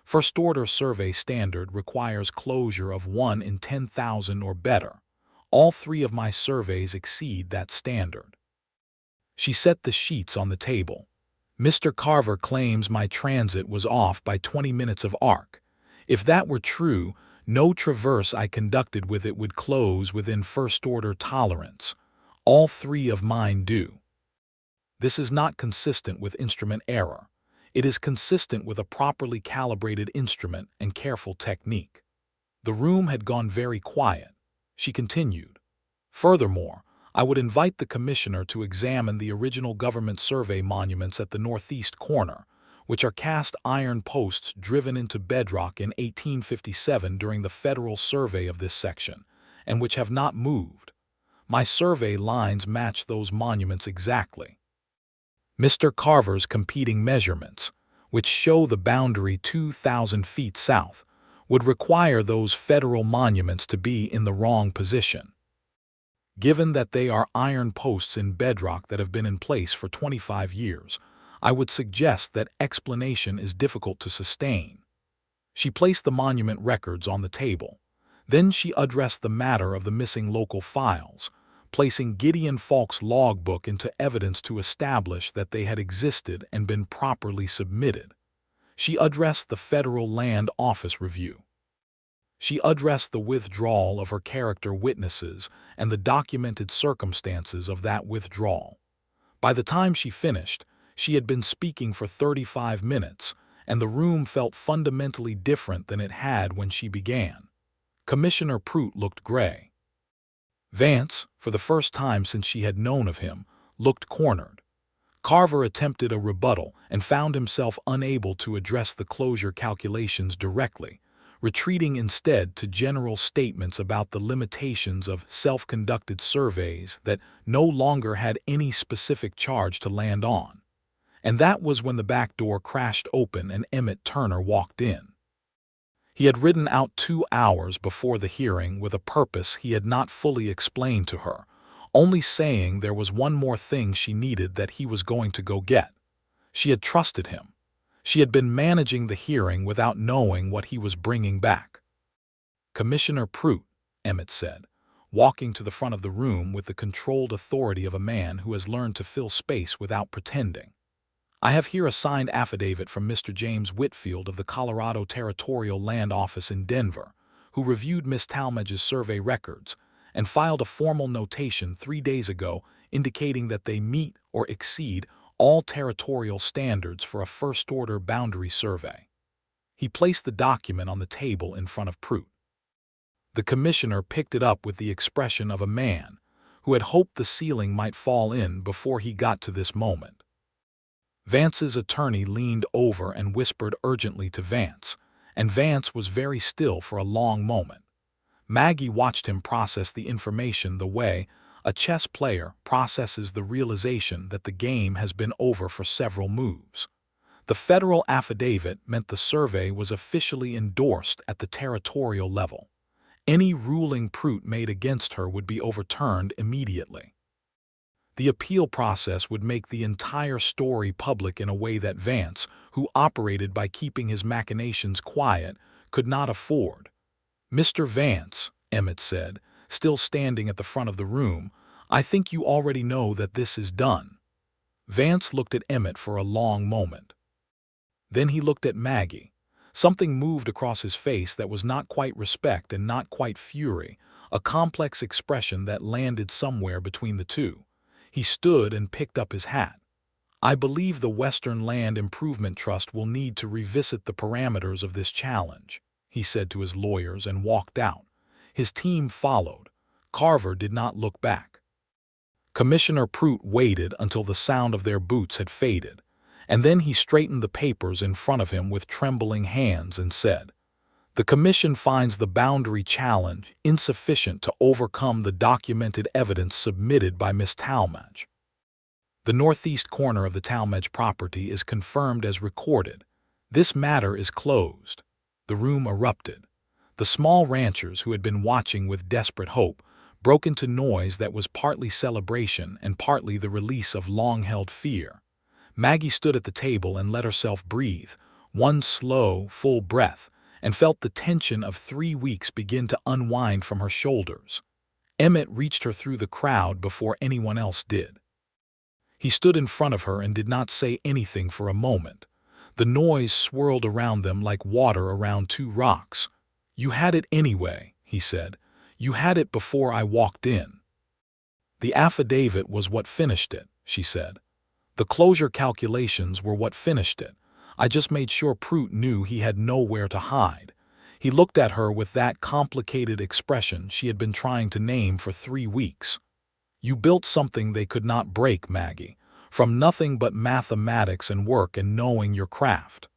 First order survey standard requires closure of 1 in 10,000 or better. All 3 of my surveys exceed that standard." She set the sheets on the table. "Mr. Carver claims my transit was off by 20 minutes of arc. If that were true, no traverse I conducted with it would close within first-order tolerance. All 3 of mine do. This is not consistent with instrument error. It is consistent with a properly calibrated instrument and careful technique." The room had gone very quiet. She continued, "Furthermore, I would invite the commissioner to examine the original government survey monuments at the northeast corner, which are cast iron posts driven into bedrock in 1857 during the federal survey of this section, and which have not moved. My survey lines match those monuments exactly. Mr. Carver's competing measurements, which show the boundary 2,000 feet south, would require those federal monuments to be in the wrong position. Given that they are iron posts in bedrock that have been in place for 25 years, I would suggest that explanation is difficult to sustain." She placed the monument records on the table. Then she addressed the matter of the missing local files, placing Gideon Falk's logbook into evidence to establish that they had existed and been properly submitted. She addressed the Federal Land Office review. She addressed the withdrawal of her character witnesses and the documented circumstances of that withdrawal. By the time she finished, she had been speaking for 35 minutes, and the room felt fundamentally different than it had when she began. Commissioner Prout looked gray. Vance, for the first time since she had known of him, looked cornered. Carver attempted a rebuttal and found himself unable to address the closure calculations directly, retreating instead to general statements about the limitations of self-conducted surveys that no longer had any specific charge to land on. And that was when the back door crashed open and Emmett Turner walked in. He had ridden out 2 hours before the hearing with a purpose he had not fully explained to her, only saying there was one more thing she needed that he was going to go get. She had trusted him. She had been managing the hearing without knowing what he was bringing back. "Commissioner Prout," Emmett said, walking to the front of the room with the controlled authority of a man who has learned to fill space without pretending. "I have here a signed affidavit from Mr. James Whitfield of the Colorado Territorial Land Office in Denver, who reviewed Miss Talmadge's survey records and filed a formal notation 3 days ago indicating that they meet or exceed all territorial standards for a first-order boundary survey." He placed the document on the table in front of Prout. The commissioner picked it up with the expression of a man who had hoped the ceiling might fall in before he got to this moment. Vance's attorney leaned over and whispered urgently to Vance, and Vance was very still for a long moment. Maggie watched him process the information the way a chess player processes the realization that the game has been over for several moves. The federal affidavit meant the survey was officially endorsed at the territorial level. Any ruling Prout made against her would be overturned immediately. The appeal process would make the entire story public in a way that Vance, who operated by keeping his machinations quiet, could not afford. "Mr. Vance," Emmett said, still standing at the front of the room, "I think you already know that this is done." Vance looked at Emmett for a long moment. Then he looked at Maggie. Something moved across his face that was not quite respect and not quite fury, a complex expression that landed somewhere between the two. He stood and picked up his hat. "I believe the Western Land Improvement Trust will need to revisit the parameters of this challenge," he said to his lawyers and walked out. His team followed. Carver did not look back. Commissioner Prout waited until the sound of their boots had faded, and then he straightened the papers in front of him with trembling hands and said, "The Commission finds the boundary challenge insufficient to overcome the documented evidence submitted by Miss Talmadge. The northeast corner of the Talmadge property is confirmed as recorded. This matter is closed." The room erupted. The small ranchers who had been watching with desperate hope broke into noise that was partly celebration and partly the release of long-held fear. Maggie stood at the table and let herself breathe, one slow, full breath, and felt the tension of 3 weeks begin to unwind from her shoulders. Emmett reached her through the crowd before anyone else did. He stood in front of her and did not say anything for a moment. The noise swirled around them like water around 2 rocks. "You had it anyway," he said. "You had it before I walked in." "The affidavit was what finished it," she said. "The closure calculations were what finished it. I just made sure Prout knew he had nowhere to hide." He looked at her with that complicated expression she had been trying to name for 3 weeks. "You built something they could not break, Maggie, from nothing but mathematics and work and knowing your craft."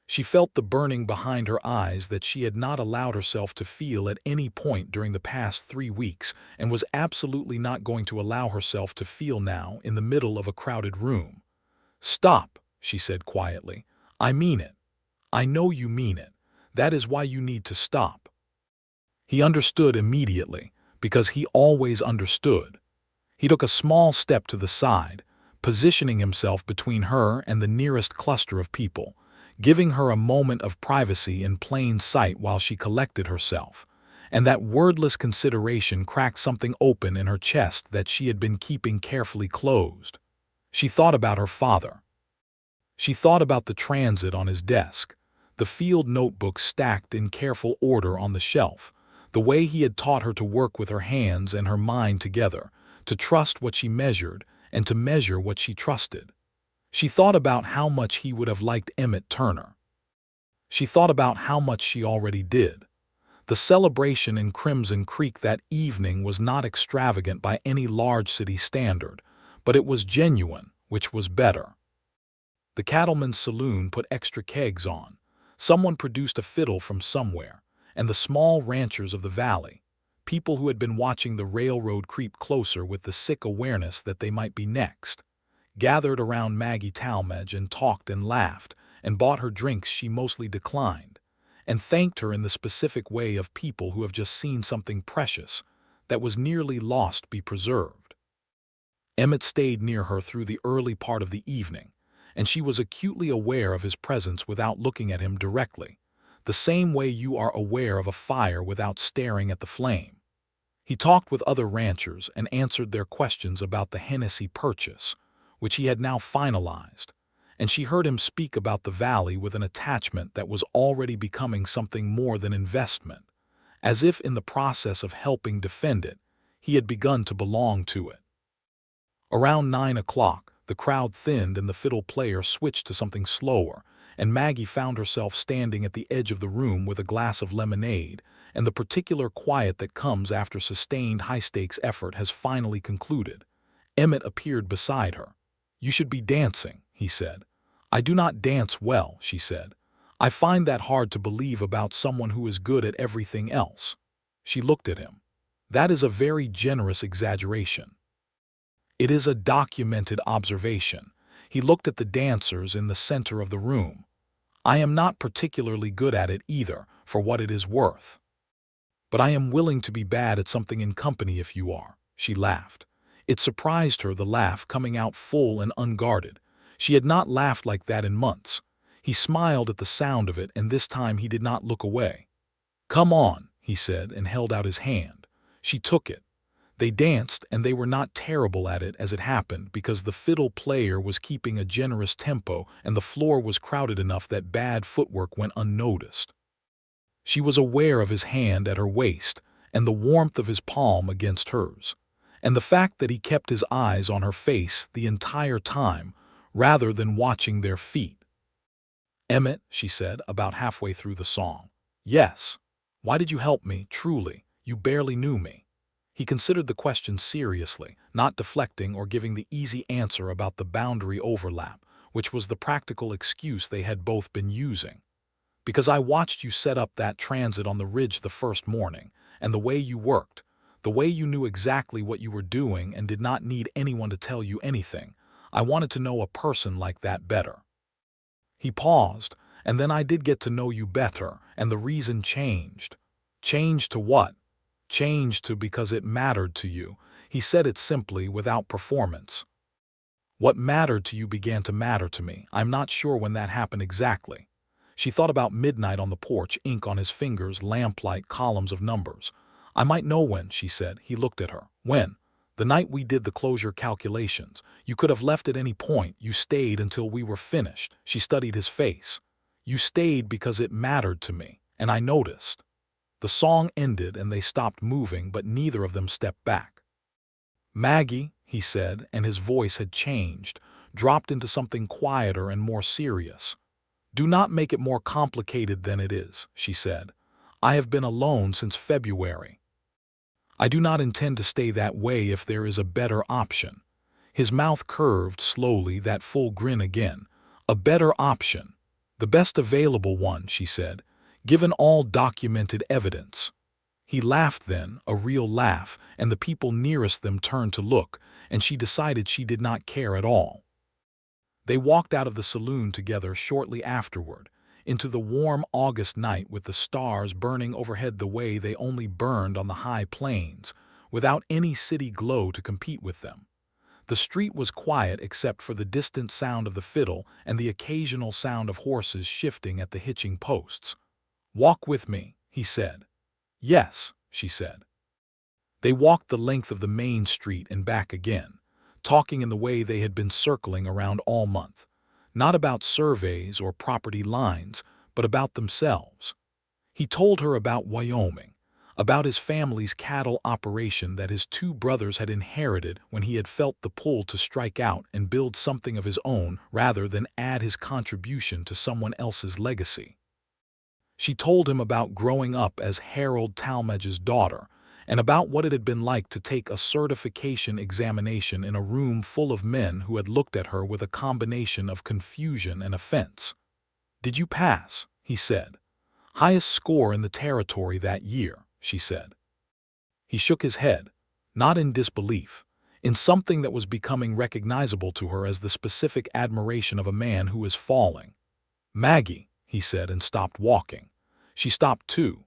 She felt the burning behind her eyes that she had not allowed herself to feel at any point during the past 3 weeks and was absolutely not going to allow herself to feel now in the middle of a crowded room. "Stop," she said quietly. "I mean it. I know you mean it. That is why you need to stop." He understood immediately, because he always understood. He took a small step to the side, positioning himself between her and the nearest cluster of people, giving her a moment of privacy in plain sight while she collected herself, and that wordless consideration cracked something open in her chest that she had been keeping carefully closed. She thought about her father. She thought about the transit on his desk, the field notebook stacked in careful order on the shelf, the way he had taught her to work with her hands and her mind together, to trust what she measured and to measure what she trusted. She thought about how much he would have liked Emmett Turner. She thought about how much she already did. The celebration in Crimson Creek that evening was not extravagant by any large city standard, but it was genuine, which was better. The cattleman's saloon put extra kegs on. Someone produced a fiddle from somewhere, and the small ranchers of the valley, people who had been watching the railroad creep closer with the sick awareness that they might be next, gathered around Maggie Talmadge and talked and laughed and bought her drinks she mostly declined, and thanked her in the specific way of people who have just seen something precious that was nearly lost be preserved. Emmett stayed near her through the early part of the evening, and she was acutely aware of his presence without looking at him directly, the same way you are aware of a fire without staring at the flame. He talked with other ranchers and answered their questions about the Hennessy purchase, which he had now finalized, and she heard him speak about the valley with an attachment that was already becoming something more than investment, as if in the process of helping defend it, he had begun to belong to it. Around 9 o'clock, the crowd thinned and the fiddle player switched to something slower, and Maggie found herself standing at the edge of the room with a glass of lemonade and the particular quiet that comes after sustained high-stakes effort has finally concluded. Emmett appeared beside her. "You should be dancing," he said. "I do not dance well," she said. "I find that hard to believe about someone who is good at everything else." She looked at him. "That is a very generous exaggeration." "It is a documented observation." He looked at the dancers in the center of the room. "I am not particularly good at it either, for what it is worth. But I am willing to be bad at something in company if you are." She laughed. It surprised her, the laugh coming out full and unguarded. She had not laughed like that in months. He smiled at the sound of it, and this time he did not look away. "Come on," he said, and held out his hand. She took it. They danced, and they were not terrible at it as it happened, because the fiddle player was keeping a generous tempo and the floor was crowded enough that bad footwork went unnoticed. She was aware of his hand at her waist and the warmth of his palm against hers, and the fact that he kept his eyes on her face the entire time rather than watching their feet. "Emmett," she said, about halfway through the song. "Yes. Why did you help me, truly? You barely knew me." He considered the question seriously, not deflecting or giving the easy answer about the boundary overlap, which was the practical excuse they had both been using. "Because I watched you set up that transit on the ridge the first morning, and the way you worked, the way you knew exactly what you were doing and did not need anyone to tell you anything. I wanted to know a person like that better." He paused, "And then I did get to know you better, and the reason changed." "Changed to what?" "Changed to because it mattered to you." He said it simply, without performance. "What mattered to you began to matter to me. I'm not sure when that happened exactly." She thought about midnight on the porch, ink on his fingers, lamplight, columns of numbers. "I might know when," she said. He looked at her. "When?" "The night we did the closure calculations. You could have left at any point. You stayed until we were finished." She studied his face. "You stayed because it mattered to me, and I noticed." The song ended and they stopped moving, but neither of them stepped back. "Maggie," he said, and his voice had changed, dropped into something quieter and more serious. "Do not make it more complicated than it is," she said. "I have been alone since February. I do not intend to stay that way if there is a better option." His mouth curved slowly, that full grin again. "A better option. The best available one," she said, "given all documented evidence." He laughed then, a real laugh, and the people nearest them turned to look, and she decided she did not care at all. They walked out of the saloon together shortly afterward, into the warm August night with the stars burning overhead the way they only burned on the high plains, without any city glow to compete with them. The street was quiet except for the distant sound of the fiddle and the occasional sound of horses shifting at the hitching posts. "Walk with me," he said. "Yes," she said. They walked the length of the main street and back again, talking in the way they had been circling around all month. Not about surveys or property lines, but about themselves. He told her about Wyoming, about his family's cattle operation that his two brothers had inherited when he had felt the pull to strike out and build something of his own rather than add his contribution to someone else's legacy. She told him about growing up as Harold Talmadge's daughter, and about what it had been like to take a certification examination in a room full of men who had looked at her with a combination of confusion and offense. "Did you pass?" he said. "Highest score in the territory that year," she said. He shook his head, not in disbelief, in something that was becoming recognizable to her as the specific admiration of a man who is falling. "Maggie," he said, and stopped walking. She stopped too.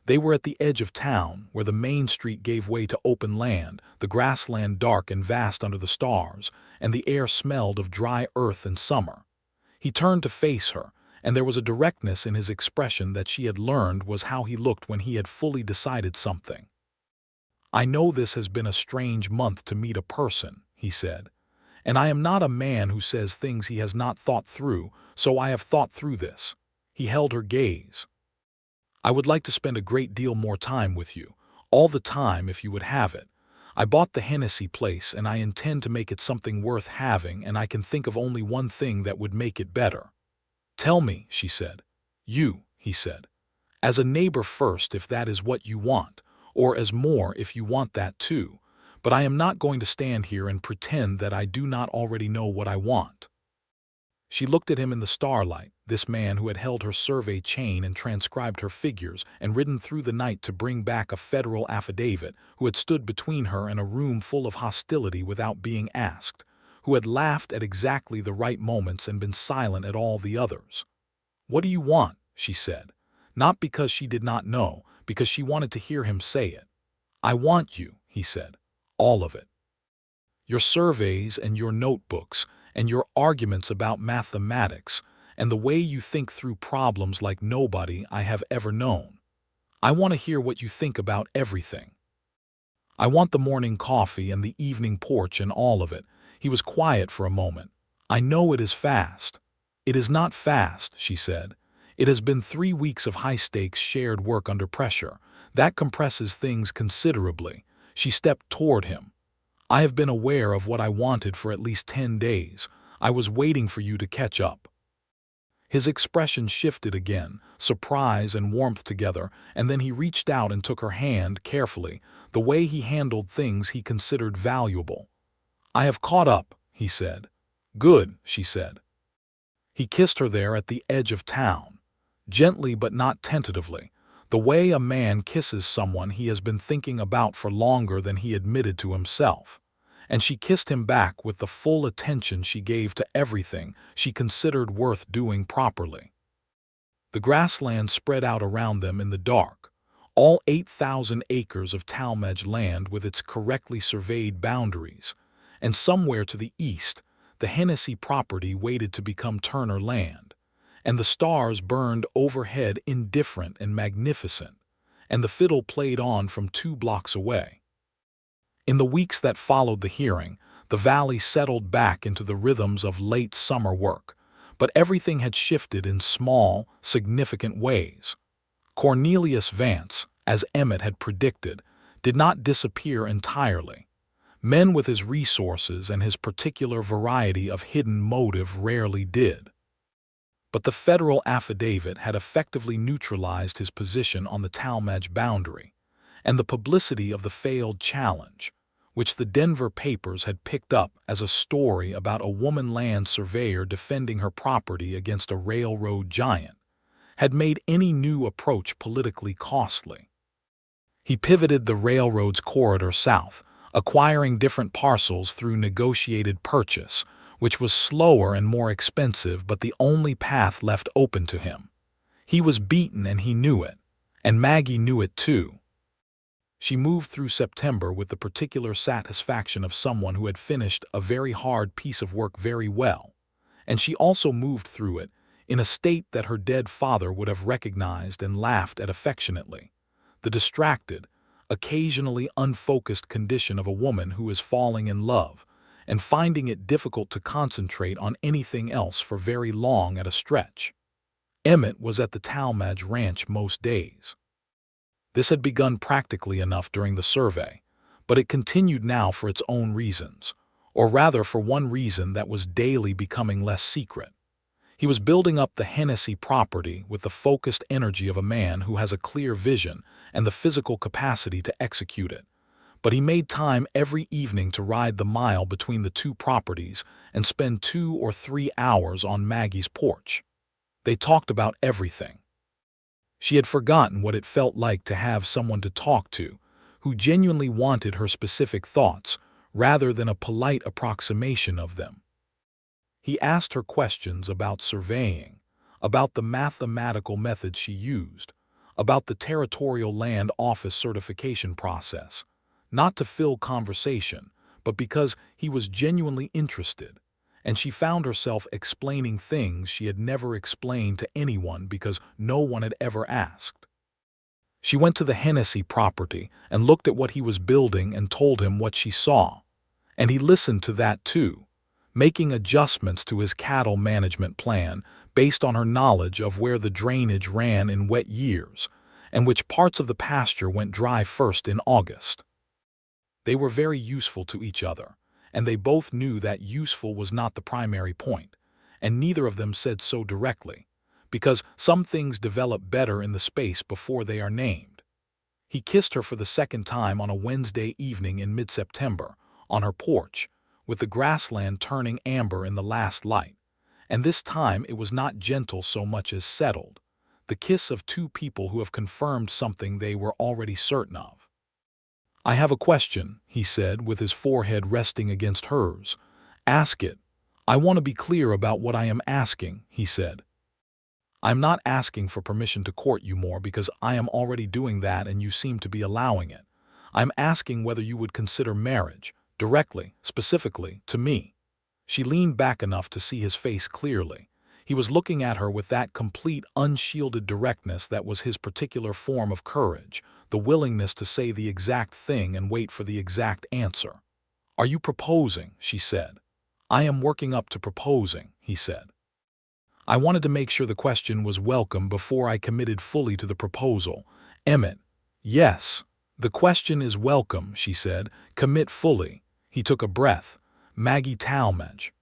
They were at the edge of town, where the main street gave way to open land, the grassland dark and vast under the stars, and the air smelled of dry earth and summer. He turned to face her, and there was a directness in his expression that she had learned was how he looked when he had fully decided something. "I know this has been a strange month to meet a person," he said, "and I am not a man who says things he has not thought through, so I have thought through this." He held her gaze. "I would like to spend a great deal more time with you, all the time if you would have it. I bought the Hennessy place and I intend to make it something worth having, and I can think of only one thing that would make it better." "Tell me," she said. "You," he said. "As a neighbor first if that is what you want, or as more if you want that too, but I am not going to stand here and pretend that I do not already know what I want." She looked at him in the starlight, this man who had held her survey chain and transcribed her figures and ridden through the night to bring back a federal affidavit, who had stood between her and a room full of hostility without being asked, who had laughed at exactly the right moments and been silent at all the others. "What do you want?" she said, not because she did not know, because she wanted to hear him say it. "I want you," he said, "all of it. Your surveys and your notebooks and your arguments about mathematics and the way you think through problems like nobody I have ever known. I want to hear what you think about everything. I want the morning coffee and the evening porch and all of it." He was quiet for a moment. "I know it is fast." "It is not fast," she said. "It has been 3 weeks of high-stakes shared work under pressure. That compresses things considerably." She stepped toward him. "I have been aware of what I wanted for at least 10 days. I was waiting for you to catch up." His expression shifted again, surprise and warmth together, and then he reached out and took her hand carefully, the way he handled things he considered valuable. "I have caught up," he said. "Good," she said. He kissed her there at the edge of town, gently but not tentatively, the way a man kisses someone he has been thinking about for longer than he admitted to himself. And she kissed him back with the full attention she gave to everything she considered worth doing properly. The grassland spread out around them in the dark, all 8,000 acres of Talmadge land with its correctly surveyed boundaries, and somewhere to the east, the Hennessy property waited to become Turner land, and the stars burned overhead indifferent and magnificent, and the fiddle played on from 2 blocks away. In the weeks that followed the hearing, the valley settled back into the rhythms of late summer work, but everything had shifted in small, significant ways. Cornelius Vance, as Emmett had predicted, did not disappear entirely. Men with his resources and his particular variety of hidden motive rarely did. But the federal affidavit had effectively neutralized his position on the Talmadge boundary, and the publicity of the failed challenge, which the Denver papers had picked up as a story about a woman land surveyor defending her property against a railroad giant, had made any new approach politically costly. He pivoted the railroad's corridor south, acquiring different parcels through negotiated purchase, which was slower and more expensive but the only path left open to him. He was beaten and he knew it, and Maggie knew it too. She moved through September with the particular satisfaction of someone who had finished a very hard piece of work very well, and she also moved through it in a state that her dead father would have recognized and laughed at affectionately, the distracted, occasionally unfocused condition of a woman who is falling in love and finding it difficult to concentrate on anything else for very long at a stretch. Emmett was at the Talmadge ranch most days. This had begun practically enough during the survey, but it continued now for its own reasons, or rather for one reason that was daily becoming less secret. He was building up the Hennessy property with the focused energy of a man who has a clear vision and the physical capacity to execute it. But he made time every evening to ride the mile between the two properties and spend 2 or 3 hours on Maggie's porch. They talked about everything. She had forgotten what it felt like to have someone to talk to, who genuinely wanted her specific thoughts, rather than a polite approximation of them. He asked her questions about surveying, about the mathematical method she used, about the territorial land office certification process, not to fill conversation, but because he was genuinely interested, and she found herself explaining things she had never explained to anyone because no one had ever asked. She went to the Hennessy property and looked at what he was building and told him what she saw, and he listened to that too, making adjustments to his cattle management plan based on her knowledge of where the drainage ran in wet years and which parts of the pasture went dry first in August. They were very useful to each other, and they both knew that useful was not the primary point, and neither of them said so directly, because some things develop better in the space before they are named. He kissed her for the second time on a Wednesday evening in mid-September, on her porch, with the grassland turning amber in the last light, and this time it was not gentle so much as settled, the kiss of two people who have confirmed something they were already certain of. "I have a question," he said, with his forehead resting against hers. "Ask it. I want to be clear about what I am asking," he said. "I'm not asking for permission to court you more because I am already doing that and you seem to be allowing it. I'm asking whether you would consider marriage, directly, specifically, to me." She leaned back enough to see his face clearly. He was looking at her with that complete, unshielded directness that was his particular form of courage, the willingness to say the exact thing and wait for the exact answer. "Are you proposing?" she said. "I am working up to proposing," he said. I wanted to make sure the question was welcome before I committed fully to the proposal. "Emmett." "Yes. The question is welcome," she said. "Commit fully." He took a breath. "Maggie Talmadge.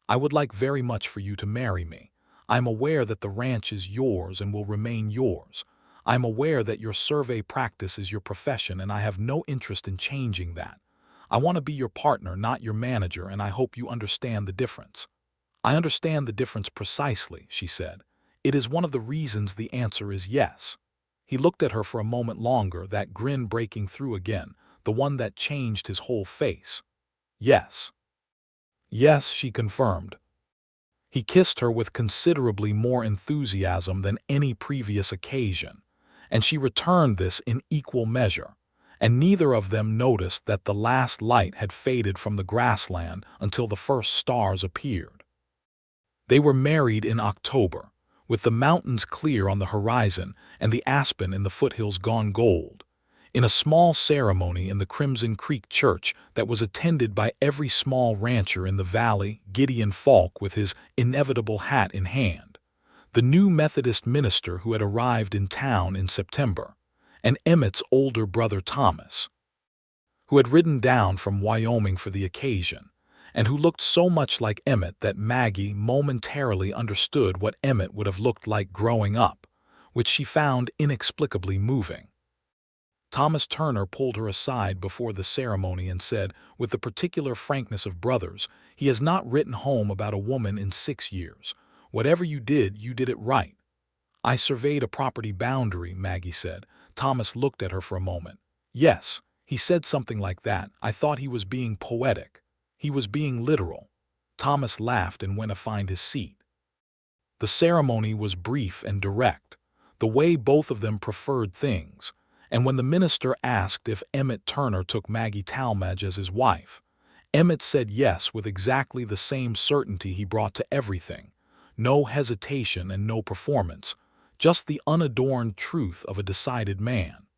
I would like very much for you to marry me. I'm aware that the ranch is yours and will remain yours. I'm aware that your survey practice is your profession and I have no interest in changing that. I want to be your partner, not your manager, and I hope you understand the difference." "I understand the difference precisely," she said. "It is one of the reasons the answer is yes." He looked at her for a moment longer, that grin breaking through again, the one that changed his whole face. "Yes." "Yes," she confirmed. He kissed her with considerably more enthusiasm than any previous occasion, and she returned this in equal measure, and neither of them noticed that the last light had faded from the grassland until the first stars appeared. They were married in October, with the mountains clear on the horizon and the aspen in the foothills gone gold, in a small ceremony in the Crimson Creek Church that was attended by every small rancher in the valley, Gideon Falk with his inevitable hat in hand, the new Methodist minister who had arrived in town in September, and Emmett's older brother Thomas, who had ridden down from Wyoming for the occasion, and who looked so much like Emmett that Maggie momentarily understood what Emmett would have looked like growing up, which she found inexplicably moving. Thomas Turner pulled her aside before the ceremony and said, with the particular frankness of brothers, "He has not written home about a woman in 6 years. Whatever you did it right." "I surveyed a property boundary," Maggie said. Thomas looked at her for a moment. "Yes, he said something like that. I thought he was being poetic. He was being literal." Thomas laughed and went to find his seat. The ceremony was brief and direct, the way both of them preferred things, and when the minister asked if Emmett Turner took Maggie Talmadge as his wife, Emmett said yes with exactly the same certainty he brought to everything, no hesitation and no performance, just the unadorned truth of a decided man.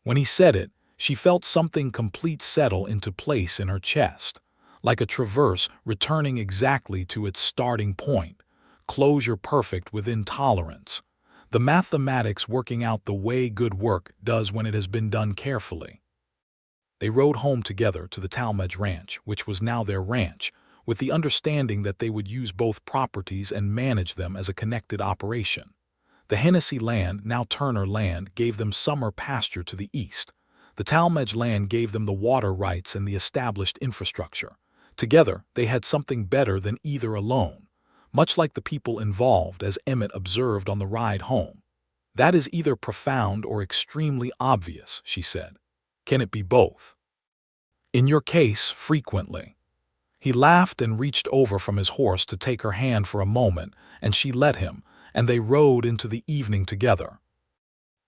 When he said it, she felt something complete settle into place in her chest, like a traverse returning exactly to its starting point, closure perfect within tolerance, the mathematics working out the way good work does when it has been done carefully. They rode home together to the Talmadge ranch, which was now their ranch, with the understanding that they would use both properties and manage them as a connected operation. The Hennessy land, now Turner land, gave them summer pasture to the east. The Talmadge land gave them the water rights and the established infrastructure. Together, they had something better than either alone, much like the people involved, as Emmett observed on the ride home. That is either profound or extremely obvious, she said. Can it be both? In your case, frequently. He laughed and reached over from his horse to take her hand for a moment, and she let him, and they rode into the evening together.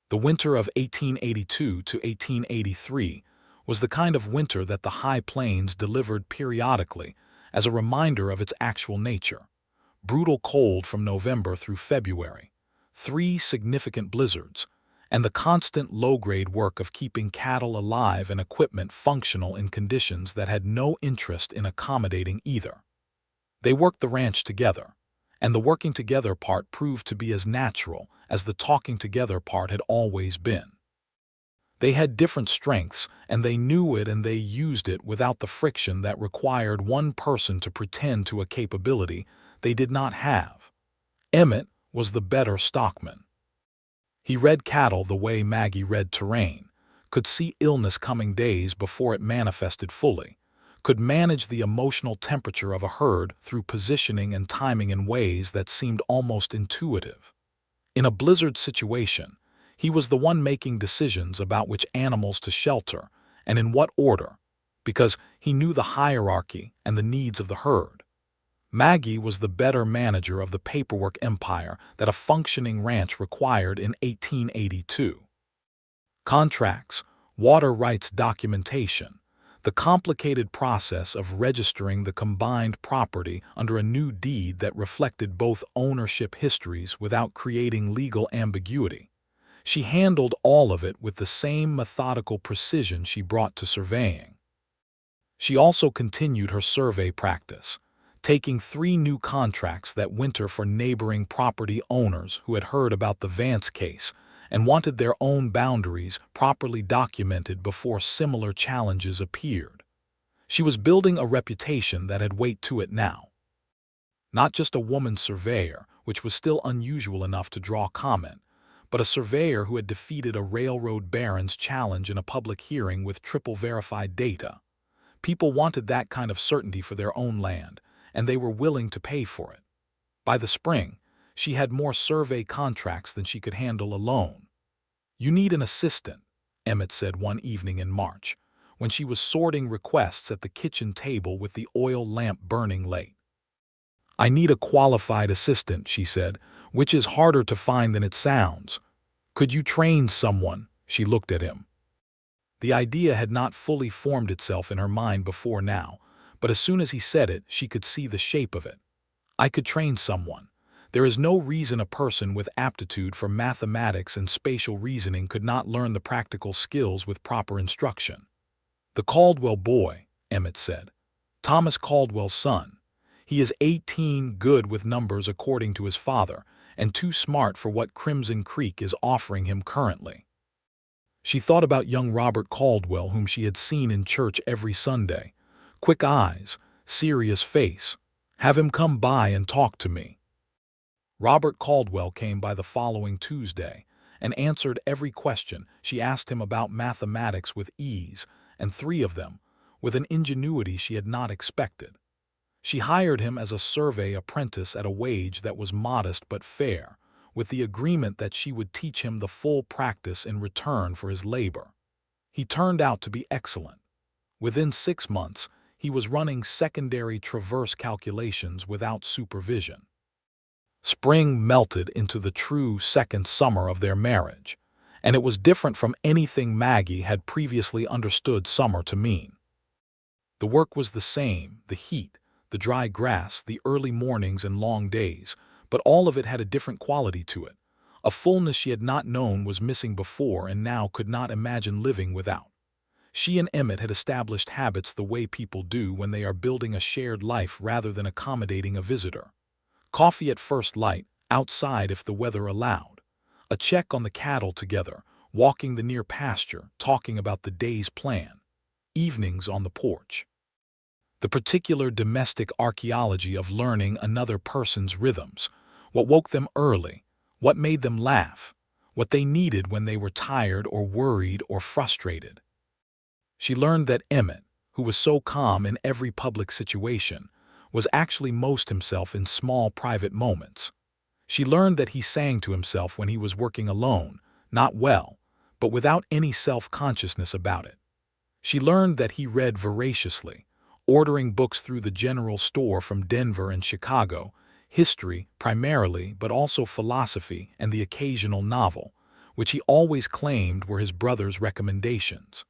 The winter of 1882 to 1883 was the kind of winter that the high plains delivered periodically as a reminder of its actual nature. Brutal cold from November through February, 3 significant blizzards, and the constant low-grade work of keeping cattle alive and equipment functional in conditions that had no interest in accommodating either. They worked the ranch together, and the working together part proved to be as natural as the talking together part had always been. They had different strengths, and they knew it, and they used it without the friction that required one person to pretend to a capability they did not have. Emmett was the better stockman. He read cattle the way Maggie read terrain, could see illness coming days before it manifested fully, could manage the emotional temperature of a herd through positioning and timing in ways that seemed almost intuitive. In a blizzard situation, he was the one making decisions about which animals to shelter and in what order, because he knew the hierarchy and the needs of the herd. Maggie was the better manager of the paperwork empire that a functioning ranch required in 1882. Contracts, water rights documentation, the complicated process of registering the combined property under a new deed that reflected both ownership histories without creating legal ambiguity. She handled all of it with the same methodical precision she brought to surveying. She also continued her survey practice, taking 3 new contracts that winter for neighboring property owners who had heard about the Vance case and wanted their own boundaries properly documented before similar challenges appeared. She was building a reputation that had weight to it now. Not just a woman surveyor, which was still unusual enough to draw comment, but a surveyor who had defeated a railroad baron's challenge in a public hearing with triple verified data. People wanted that kind of certainty for their own land, and they were willing to pay for it. By the spring, she had more survey contracts than she could handle alone. "You need an assistant," Emmett said one evening in March, when she was sorting requests at the kitchen table with the oil lamp burning late. "I need a qualified assistant," she said, "which is harder to find than it sounds. Could you train someone?" She looked at him. The idea had not fully formed itself in her mind before now, but as soon as he said it, she could see the shape of it. "I could train someone. There is no reason a person with aptitude for mathematics and spatial reasoning could not learn the practical skills with proper instruction." "The Caldwell boy," Emmett said. "Thomas Caldwell's son. He is 18, good with numbers according to his father, and too smart for what Crimson Creek is offering him currently." She thought about young Robert Caldwell, whom she had seen in church every Sunday. Quick eyes, serious face. "Have him come by and talk to me." Robert Caldwell came by the following Tuesday and answered every question she asked him about mathematics with ease, and 3 of them with an ingenuity she had not expected. She hired him as a survey apprentice at a wage that was modest but fair, with the agreement that she would teach him the full practice in return for his labor. He turned out to be excellent. Within 6 months, he was running secondary traverse calculations without supervision. Spring melted into the true second summer of their marriage, and it was different from anything Maggie had previously understood summer to mean. The work was the same, the heat, the dry grass, the early mornings and long days, but all of it had a different quality to it, A fullness she had not known was missing before and now could not imagine living without. She and Emmett had established habits the way people do when they are building a shared life rather than accommodating a visitor. Coffee at first light, outside if the weather allowed. A check on the cattle together, walking the near pasture, talking about the day's plan. Evenings on the porch. The particular domestic archaeology of learning another person's rhythms, what woke them early, what made them laugh, what they needed when they were tired or worried or frustrated. She learned that Emmett, who was so calm in every public situation, was actually most himself in small private moments. She learned that he sang to himself when he was working alone, not well, but without any self-consciousness about it. She learned that he read voraciously, ordering books through the general store from Denver and Chicago, history primarily, but also philosophy and the occasional novel, which he always claimed were his brother's recommendations.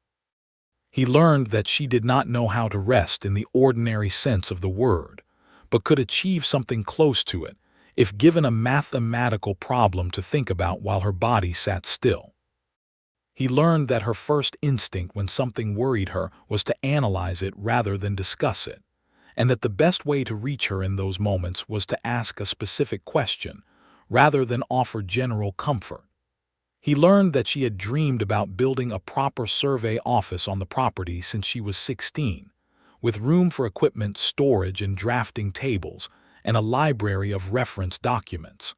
He learned that she did not know how to rest in the ordinary sense of the word, but could achieve something close to it if given a mathematical problem to think about while her body sat still. He learned that her first instinct when something worried her was to analyze it rather than discuss it, and that the best way to reach her in those moments was to ask a specific question rather than offer general comfort. He learned that she had dreamed about building a proper survey office on the property since she was 16, with room for equipment storage and drafting tables, and a library of reference documents.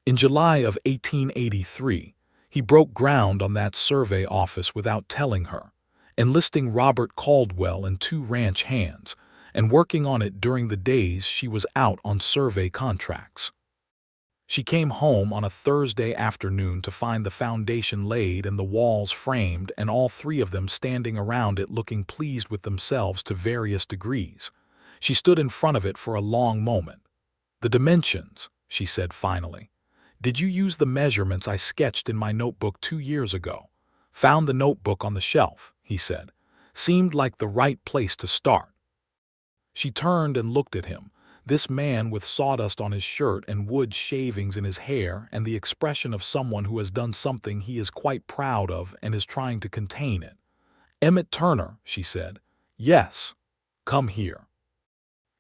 In July of 1883, he broke ground on that survey office without telling her, enlisting Robert Caldwell and 2 ranch hands, and working on it during the days she was out on survey contracts. She came home on a Thursday afternoon to find the foundation laid and the walls framed and all 3 of them standing around it looking pleased with themselves to various degrees. She stood in front of it for a long moment. "The dimensions," she said finally. "Did you use the measurements I sketched in my notebook 2 years ago?" "Found the notebook on the shelf," he said. "Seemed like the right place to start." She turned and looked at him, this man with sawdust on his shirt and wood shavings in his hair and the expression of someone who has done something he is quite proud of and is trying to contain it. "Emmett Turner," she said. "Yes. Come here."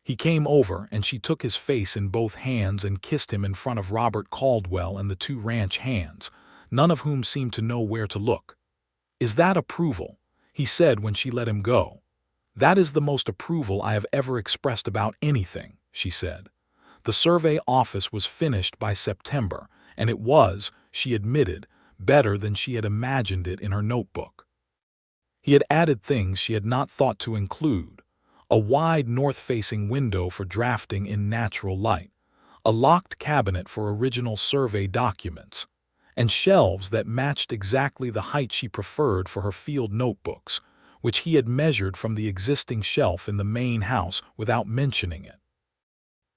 He came over and she took his face in both hands and kissed him in front of Robert Caldwell and the 2 ranch hands, none of whom seemed to know where to look. "Is that approval?" he said when she let him go. "That is the most approval I have ever expressed about anything," she said. The survey office was finished by September, and it was, she admitted, better than she had imagined it in her notebook. He had added things she had not thought to include: a wide north-facing window for drafting in natural light, a locked cabinet for original survey documents, and shelves that matched exactly the height she preferred for her field notebooks, which he had measured from the existing shelf in the main house without mentioning it.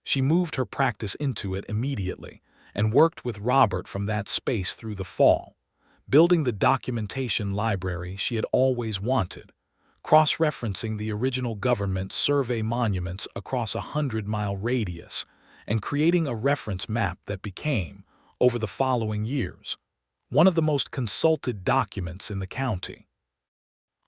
She moved her practice into it immediately and worked with Robert from that space through the fall, building the documentation library she had always wanted, cross-referencing the original government survey monuments across a 100-mile radius, and creating a reference map that became, over the following years, one of the most consulted documents in the county.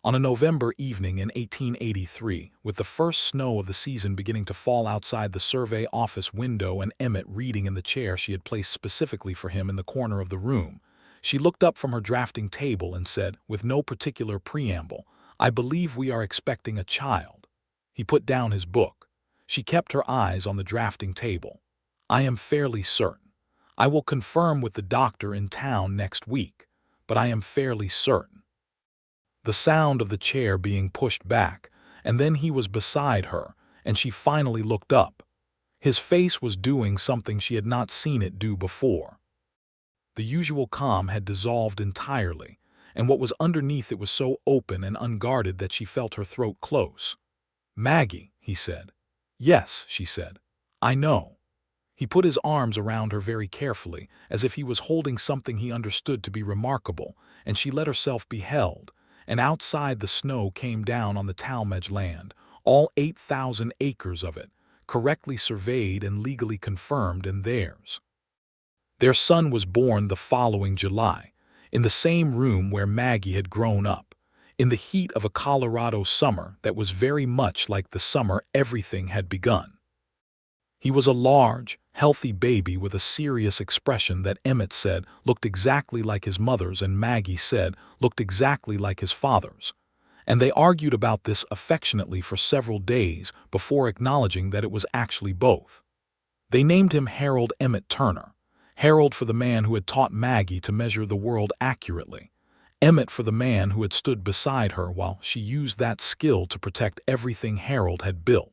On a November evening in 1883, with the first snow of the season beginning to fall outside the survey office window and Emmett reading in the chair she had placed specifically for him in the corner of the room, she looked up from her drafting table and said, with no particular preamble, "I believe we are expecting a child." He put down his book. She kept her eyes on the drafting table. "I am fairly certain. I will confirm with the doctor in town next week, but I am fairly certain." The sound of the chair being pushed back, and then he was beside her, and she finally looked up. His face was doing something she had not seen it do before. The usual calm had dissolved entirely, and what was underneath it was so open and unguarded that she felt her throat close. "Maggie," he said. "Yes," she said. "I know." He put his arms around her very carefully, as if he was holding something he understood to be remarkable, and she let herself be held, and outside the snow came down on the Talmadge land, all 8,000 acres of it, correctly surveyed and legally confirmed in theirs. Their son was born the following July, in the same room where Maggie had grown up, in the heat of a Colorado summer that was very much like the summer everything had begun. He was a large, healthy baby with a serious expression that Emmett said looked exactly like his mother's and Maggie said looked exactly like his father's, and they argued about this affectionately for several days before acknowledging that it was actually both. They named him Harold Emmett Turner, Harold for the man who had taught Maggie to measure the world accurately, Emmett for the man who had stood beside her while she used that skill to protect everything Harold had built.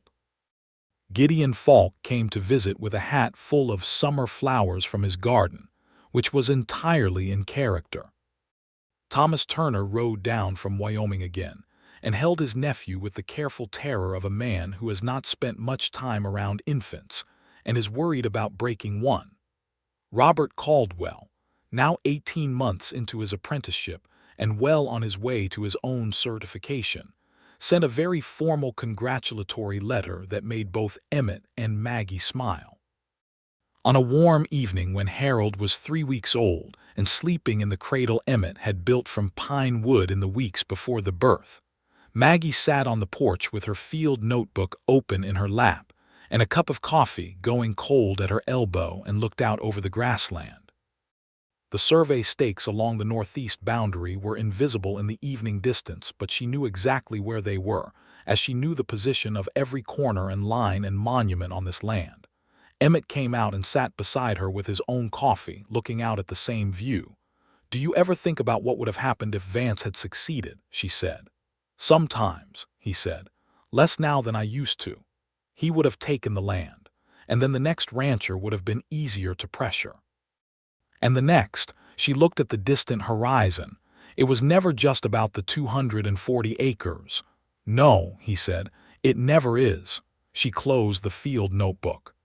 Gideon Falk came to visit with a hat full of summer flowers from his garden, which was entirely in character. Thomas Turner rode down from Wyoming again, and held his nephew with the careful terror of a man who has not spent much time around infants and is worried about breaking one. Robert Caldwell, now 18 months into his apprenticeship and well on his way to his own certification, sent a very formal congratulatory letter that made both Emmett and Maggie smile. On a warm evening when Harold was 3 weeks old and sleeping in the cradle Emmett had built from pine wood in the weeks before the birth, Maggie sat on the porch with her field notebook open in her lap and a cup of coffee going cold at her elbow and looked out over the grassland. The survey stakes along the northeast boundary were invisible in the evening distance, but she knew exactly where they were, as she knew the position of every corner and line and monument on this land. Emmett came out and sat beside her with his own coffee, looking out at the same view. "Do you ever think about what would have happened if Vance had succeeded?" she said. "Sometimes," he said. "Less now than I used to. He would have taken the land, and then the next rancher would have been easier to pressure. And the next," she looked at the distant horizon. "It was never just about the 240 acres. No," he said, "it never is." She closed the field notebook.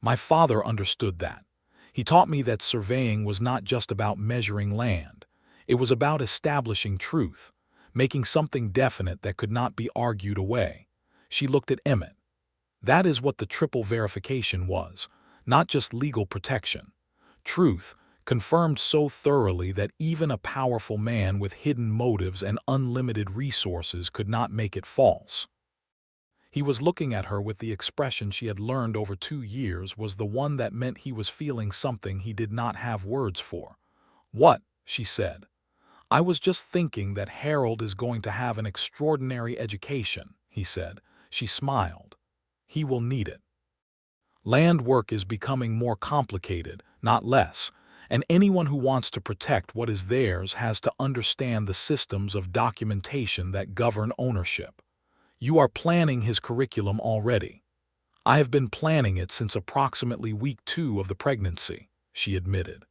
"My father understood that. He taught me that surveying was not just about measuring land. It was about establishing truth, making something definite that could not be argued away." She looked at Emmett. That is what the triple verification was, not just legal protection. Truth, confirmed so thoroughly that even a powerful man with hidden motives and unlimited resources could not make it false. He was looking at her with the expression she had learned over 2 years was the one that meant he was feeling something he did not have words for. "What?" she said. "I was just thinking that Harold is going to have an extraordinary education," he said. She smiled. "He will need it. Land work is becoming more complicated, not less, and anyone who wants to protect what is theirs has to understand the systems of documentation that govern ownership. You are planning his curriculum already." "I have been planning it since approximately week 2 of the pregnancy," she admitted.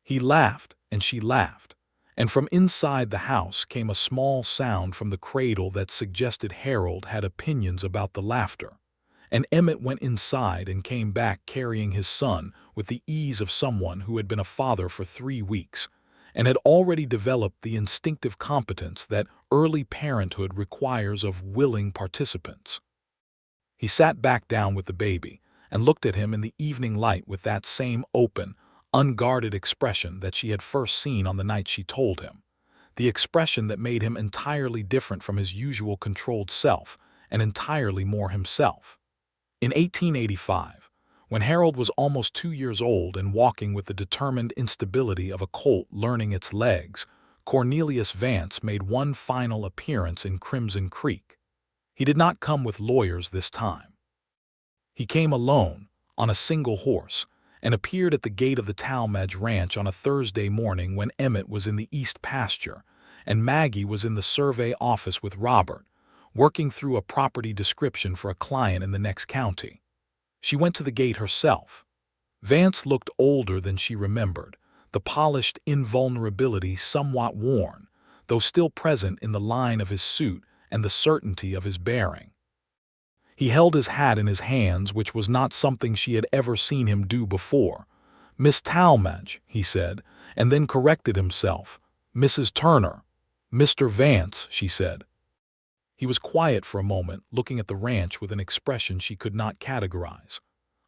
He laughed, and she laughed, and from inside the house came a small sound from the cradle that suggested Harold had opinions about the laughter. And Emmett went inside and came back carrying his son with the ease of someone who had been a father for 3 weeks and had already developed the instinctive competence that early parenthood requires of willing participants. He sat back down with the baby and looked at him in the evening light with that same open, unguarded expression that she had first seen on the night she told him, the expression that made him entirely different from his usual controlled self and entirely more himself. In 1885, when Harold was almost 2 years old and walking with the determined instability of a colt learning its legs, Cornelius Vance made one final appearance in Crimson Creek. He did not come with lawyers this time. He came alone, on a single horse, and appeared at the gate of the Talmadge ranch on a Thursday morning when Emmett was in the east pasture and Maggie was in the survey office with Robert, working through a property description for a client in the next county. She went to the gate herself. Vance looked older than she remembered, the polished invulnerability somewhat worn, though still present in the line of his suit and the certainty of his bearing. He held his hat in his hands, which was not something she had ever seen him do before. "Miss Talmadge," he said, and then corrected himself. "Mrs. Turner." "Mr. Vance," she said. He was quiet for a moment, looking at the ranch with an expression she could not categorize.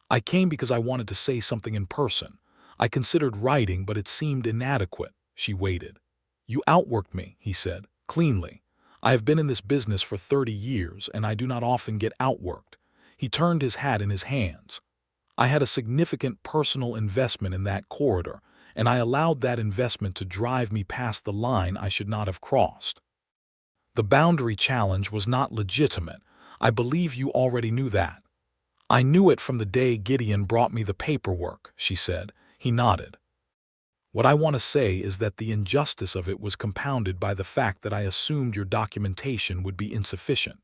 "I came because I wanted to say something in person. I considered writing, but it seemed inadequate. She waited. You outworked me, he said, cleanly. I have been in this business for 30 years, and I do not often get outworked. He turned his hat in his hands. I had a significant personal investment in that corridor, and I allowed that investment to drive me past the line I should not have crossed. The boundary challenge was not legitimate. I believe you already knew that. I knew it from the day Gideon brought me the paperwork, she said. He nodded. What I want to say is that the injustice of it was compounded by the fact that I assumed your documentation would be insufficient.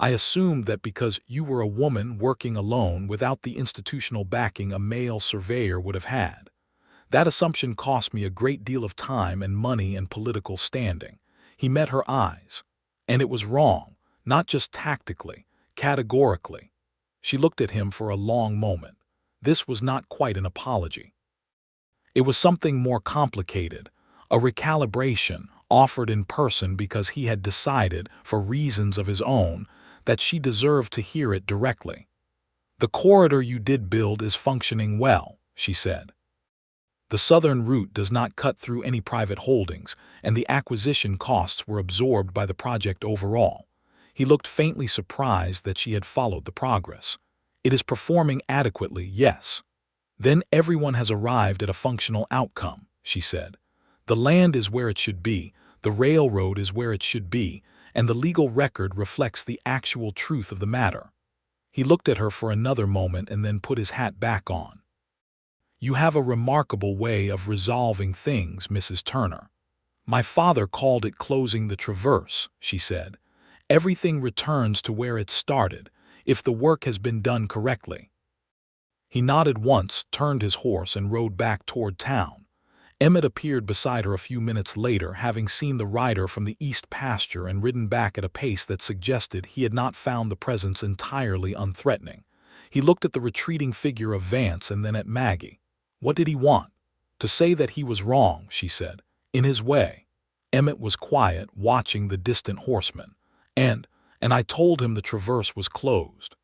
I assumed that because you were a woman working alone without the institutional backing a male surveyor would have had. That assumption cost me a great deal of time and money and political standing. He met her eyes. And it was wrong, not just tactically, categorically. She looked at him for a long moment. This was not quite an apology. It was something more complicated, a recalibration offered in person because he had decided, for reasons of his own, that she deserved to hear it directly. The corridor you did build is functioning well, she said. The southern route does not cut through any private holdings, and the acquisition costs were absorbed by the project overall. He looked faintly surprised that she had followed the progress. It is performing adequately, yes. Then everyone has arrived at a functional outcome, she said. The land is where it should be, the railroad is where it should be, and the legal record reflects the actual truth of the matter. He looked at her for another moment and then put his hat back on. You have a remarkable way of resolving things, Mrs. Turner. My father called it closing the traverse, she said. Everything returns to where it started, if the work has been done correctly. He nodded once, turned his horse, and rode back toward town. Emmett appeared beside her a few minutes later, having seen the rider from the east pasture and ridden back at a pace that suggested he had not found the presence entirely unthreatening. He looked at the retreating figure of Vance and then at Maggie. What did he want? To say that he was wrong, she said, in his way. Emmett was quiet, watching the distant horseman. And I told him the traverse was closed.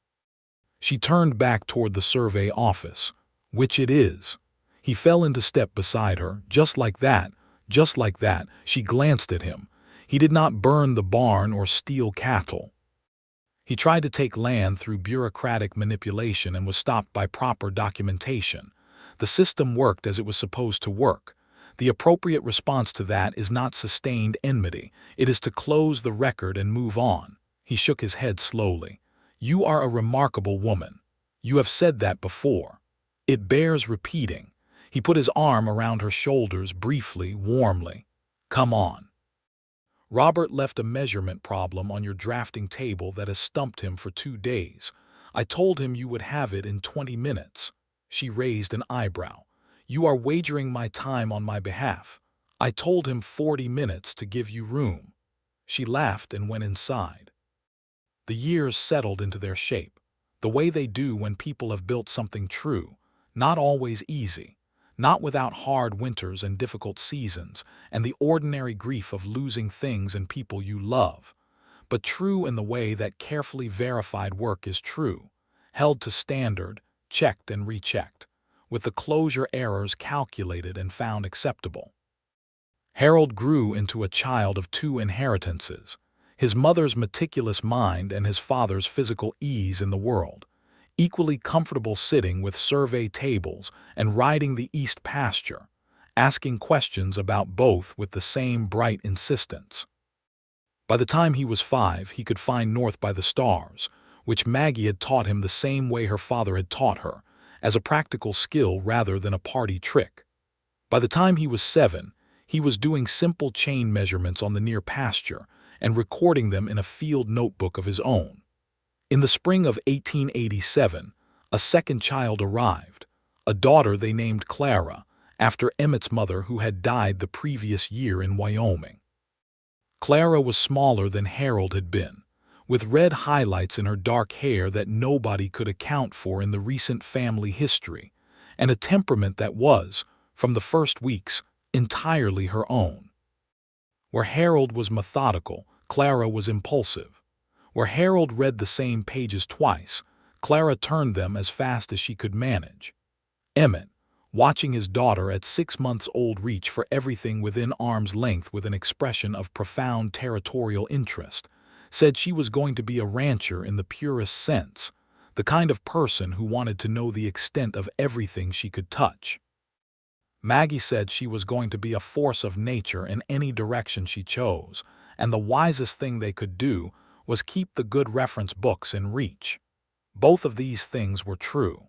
She turned back toward the survey office. Which it is. He fell into step beside her, just like that, just like that. She glanced at him. He did not burn the barn or steal cattle. He tried to take land through bureaucratic manipulation and was stopped by proper documentation. The system worked as it was supposed to work. The appropriate response to that is not sustained enmity. It is to close the record and move on. He shook his head slowly. You are a remarkable woman. You have said that before. It bears repeating. He put his arm around her shoulders briefly, warmly. Come on. Robert left a measurement problem on your drafting table that has stumped him for 2 days. I told him you would have it in 20 minutes. She raised an eyebrow. You are wagering my time on my behalf. I told him 40 minutes to give you room. She laughed and went inside. The years settled into their shape, the way they do when people have built something true, not always easy, not without hard winters and difficult seasons and the ordinary grief of losing things and people you love, but true in the way that carefully verified work is true, held to standard, checked and rechecked, with the closure errors calculated and found acceptable. Harold grew into a child of 2 inheritances, his mother's meticulous mind and his father's physical ease in the world, equally comfortable sitting with survey tables and riding the east pasture, asking questions about both with the same bright insistence. By the time he was 5, he could find north by the stars, which Maggie had taught him the same way her father had taught her, as a practical skill rather than a party trick. By the time he was 7, he was doing simple chain measurements on the near pasture and recording them in a field notebook of his own. In the spring of 1887, a second child arrived, a daughter they named Clara, after Emmett's mother who had died the previous year in Wyoming. Clara was smaller than Harold had been, with red highlights in her dark hair that nobody could account for in the recent family history, and a temperament that was, from the first weeks, entirely her own. Where Harold was methodical, Clara was impulsive. Where Harold read the same pages twice, Clara turned them as fast as she could manage. Emmett, watching his daughter at 6 months old reach for everything within arm's length with an expression of profound territorial interest, said she was going to be a rancher in the purest sense, the kind of person who wanted to know the extent of everything she could touch. Maggie said she was going to be a force of nature in any direction she chose, and the wisest thing they could do was keep the good reference books in reach. Both of these things were true.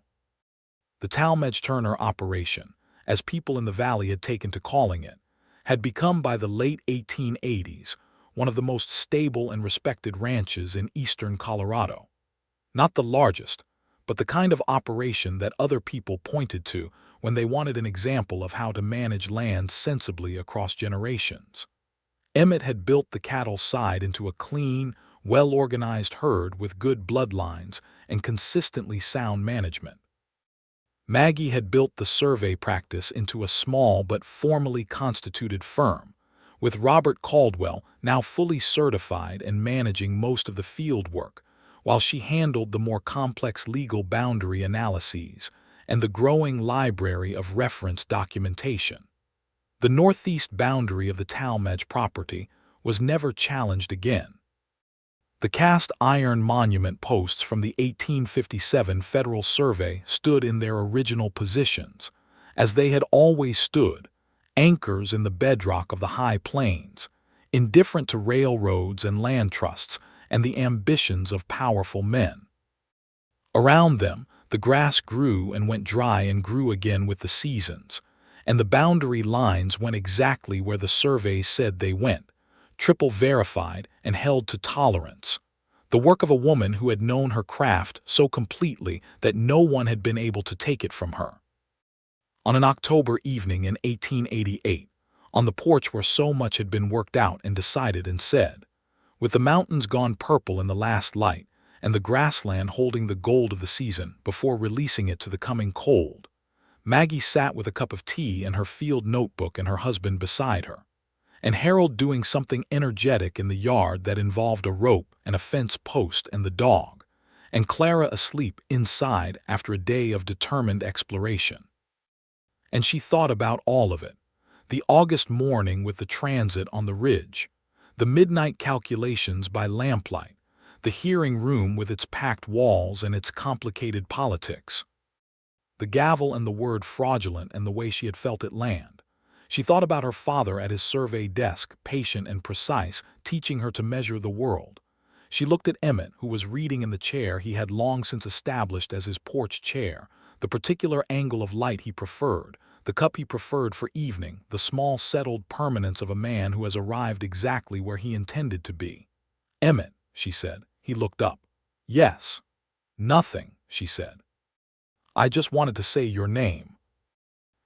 The Talmadge Turner operation, as people in the valley had taken to calling it, had become by the late 1880s one of the most stable and respected ranches in eastern Colorado. Not the largest, but the kind of operation that other people pointed to when they wanted an example of how to manage land sensibly across generations. Emmett had built the cattle side into a clean, well-organized herd with good bloodlines and consistently sound management. Maggie had built the survey practice into a small but formally constituted firm, with Robert Caldwell now fully certified and managing most of the field work, while she handled the more complex legal boundary analyses and the growing library of reference documentation. The northeast boundary of the Talmadge property was never challenged again. The cast iron monument posts from the 1857 Federal Survey stood in their original positions, as they had always stood, anchors in the bedrock of the high plains, indifferent to railroads and land trusts and the ambitions of powerful men. Around them, the grass grew and went dry and grew again with the seasons, and the boundary lines went exactly where the survey said they went, triple verified and held to tolerance, the work of a woman who had known her craft so completely that no one had been able to take it from her. On an October evening in 1888, on the porch where so much had been worked out and decided and said, with the mountains gone purple in the last light and the grassland holding the gold of the season before releasing it to the coming cold, Maggie sat with a cup of tea and her field notebook and her husband beside her, and Harold doing something energetic in the yard that involved a rope and a fence post and the dog, and Clara asleep inside after a day of determined exploration. And she thought about all of it, the August morning with the transit on the ridge, the midnight calculations by lamplight, the hearing room with its packed walls and its complicated politics, the gavel and the word fraudulent and the way she had felt it land. She thought about her father at his survey desk, patient and precise, teaching her to measure the world. She looked at Emmett, who was reading in the chair he had long since established as his porch chair, the particular angle of light he preferred, the cup he preferred for evening, the small settled permanence of a man who has arrived exactly where he intended to be. "Emmett," she said. He looked up. "Yes." "Nothing," she said. "I just wanted to say your name."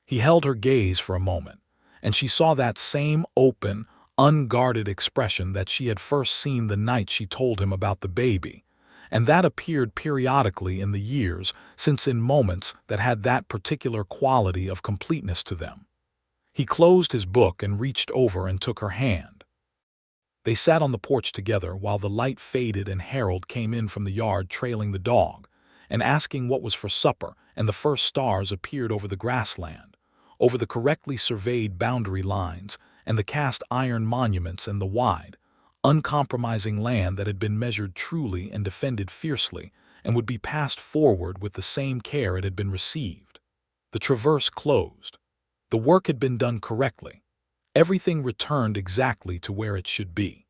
He held her gaze for a moment, and she saw that same open, unguarded expression that she had first seen the night she told him about the baby, and that appeared periodically in the years since in moments that had that particular quality of completeness to them. He closed his book and reached over and took her hand. They sat on the porch together while the light faded and Harold came in from the yard trailing the dog and asking what was for supper, and the first stars appeared over the grassland, over the correctly surveyed boundary lines and the cast iron monuments and the wide, uncompromising land that had been measured truly and defended fiercely and would be passed forward with the same care it had been received. The traverse closed. The work had been done correctly. Everything returned exactly to where it should be.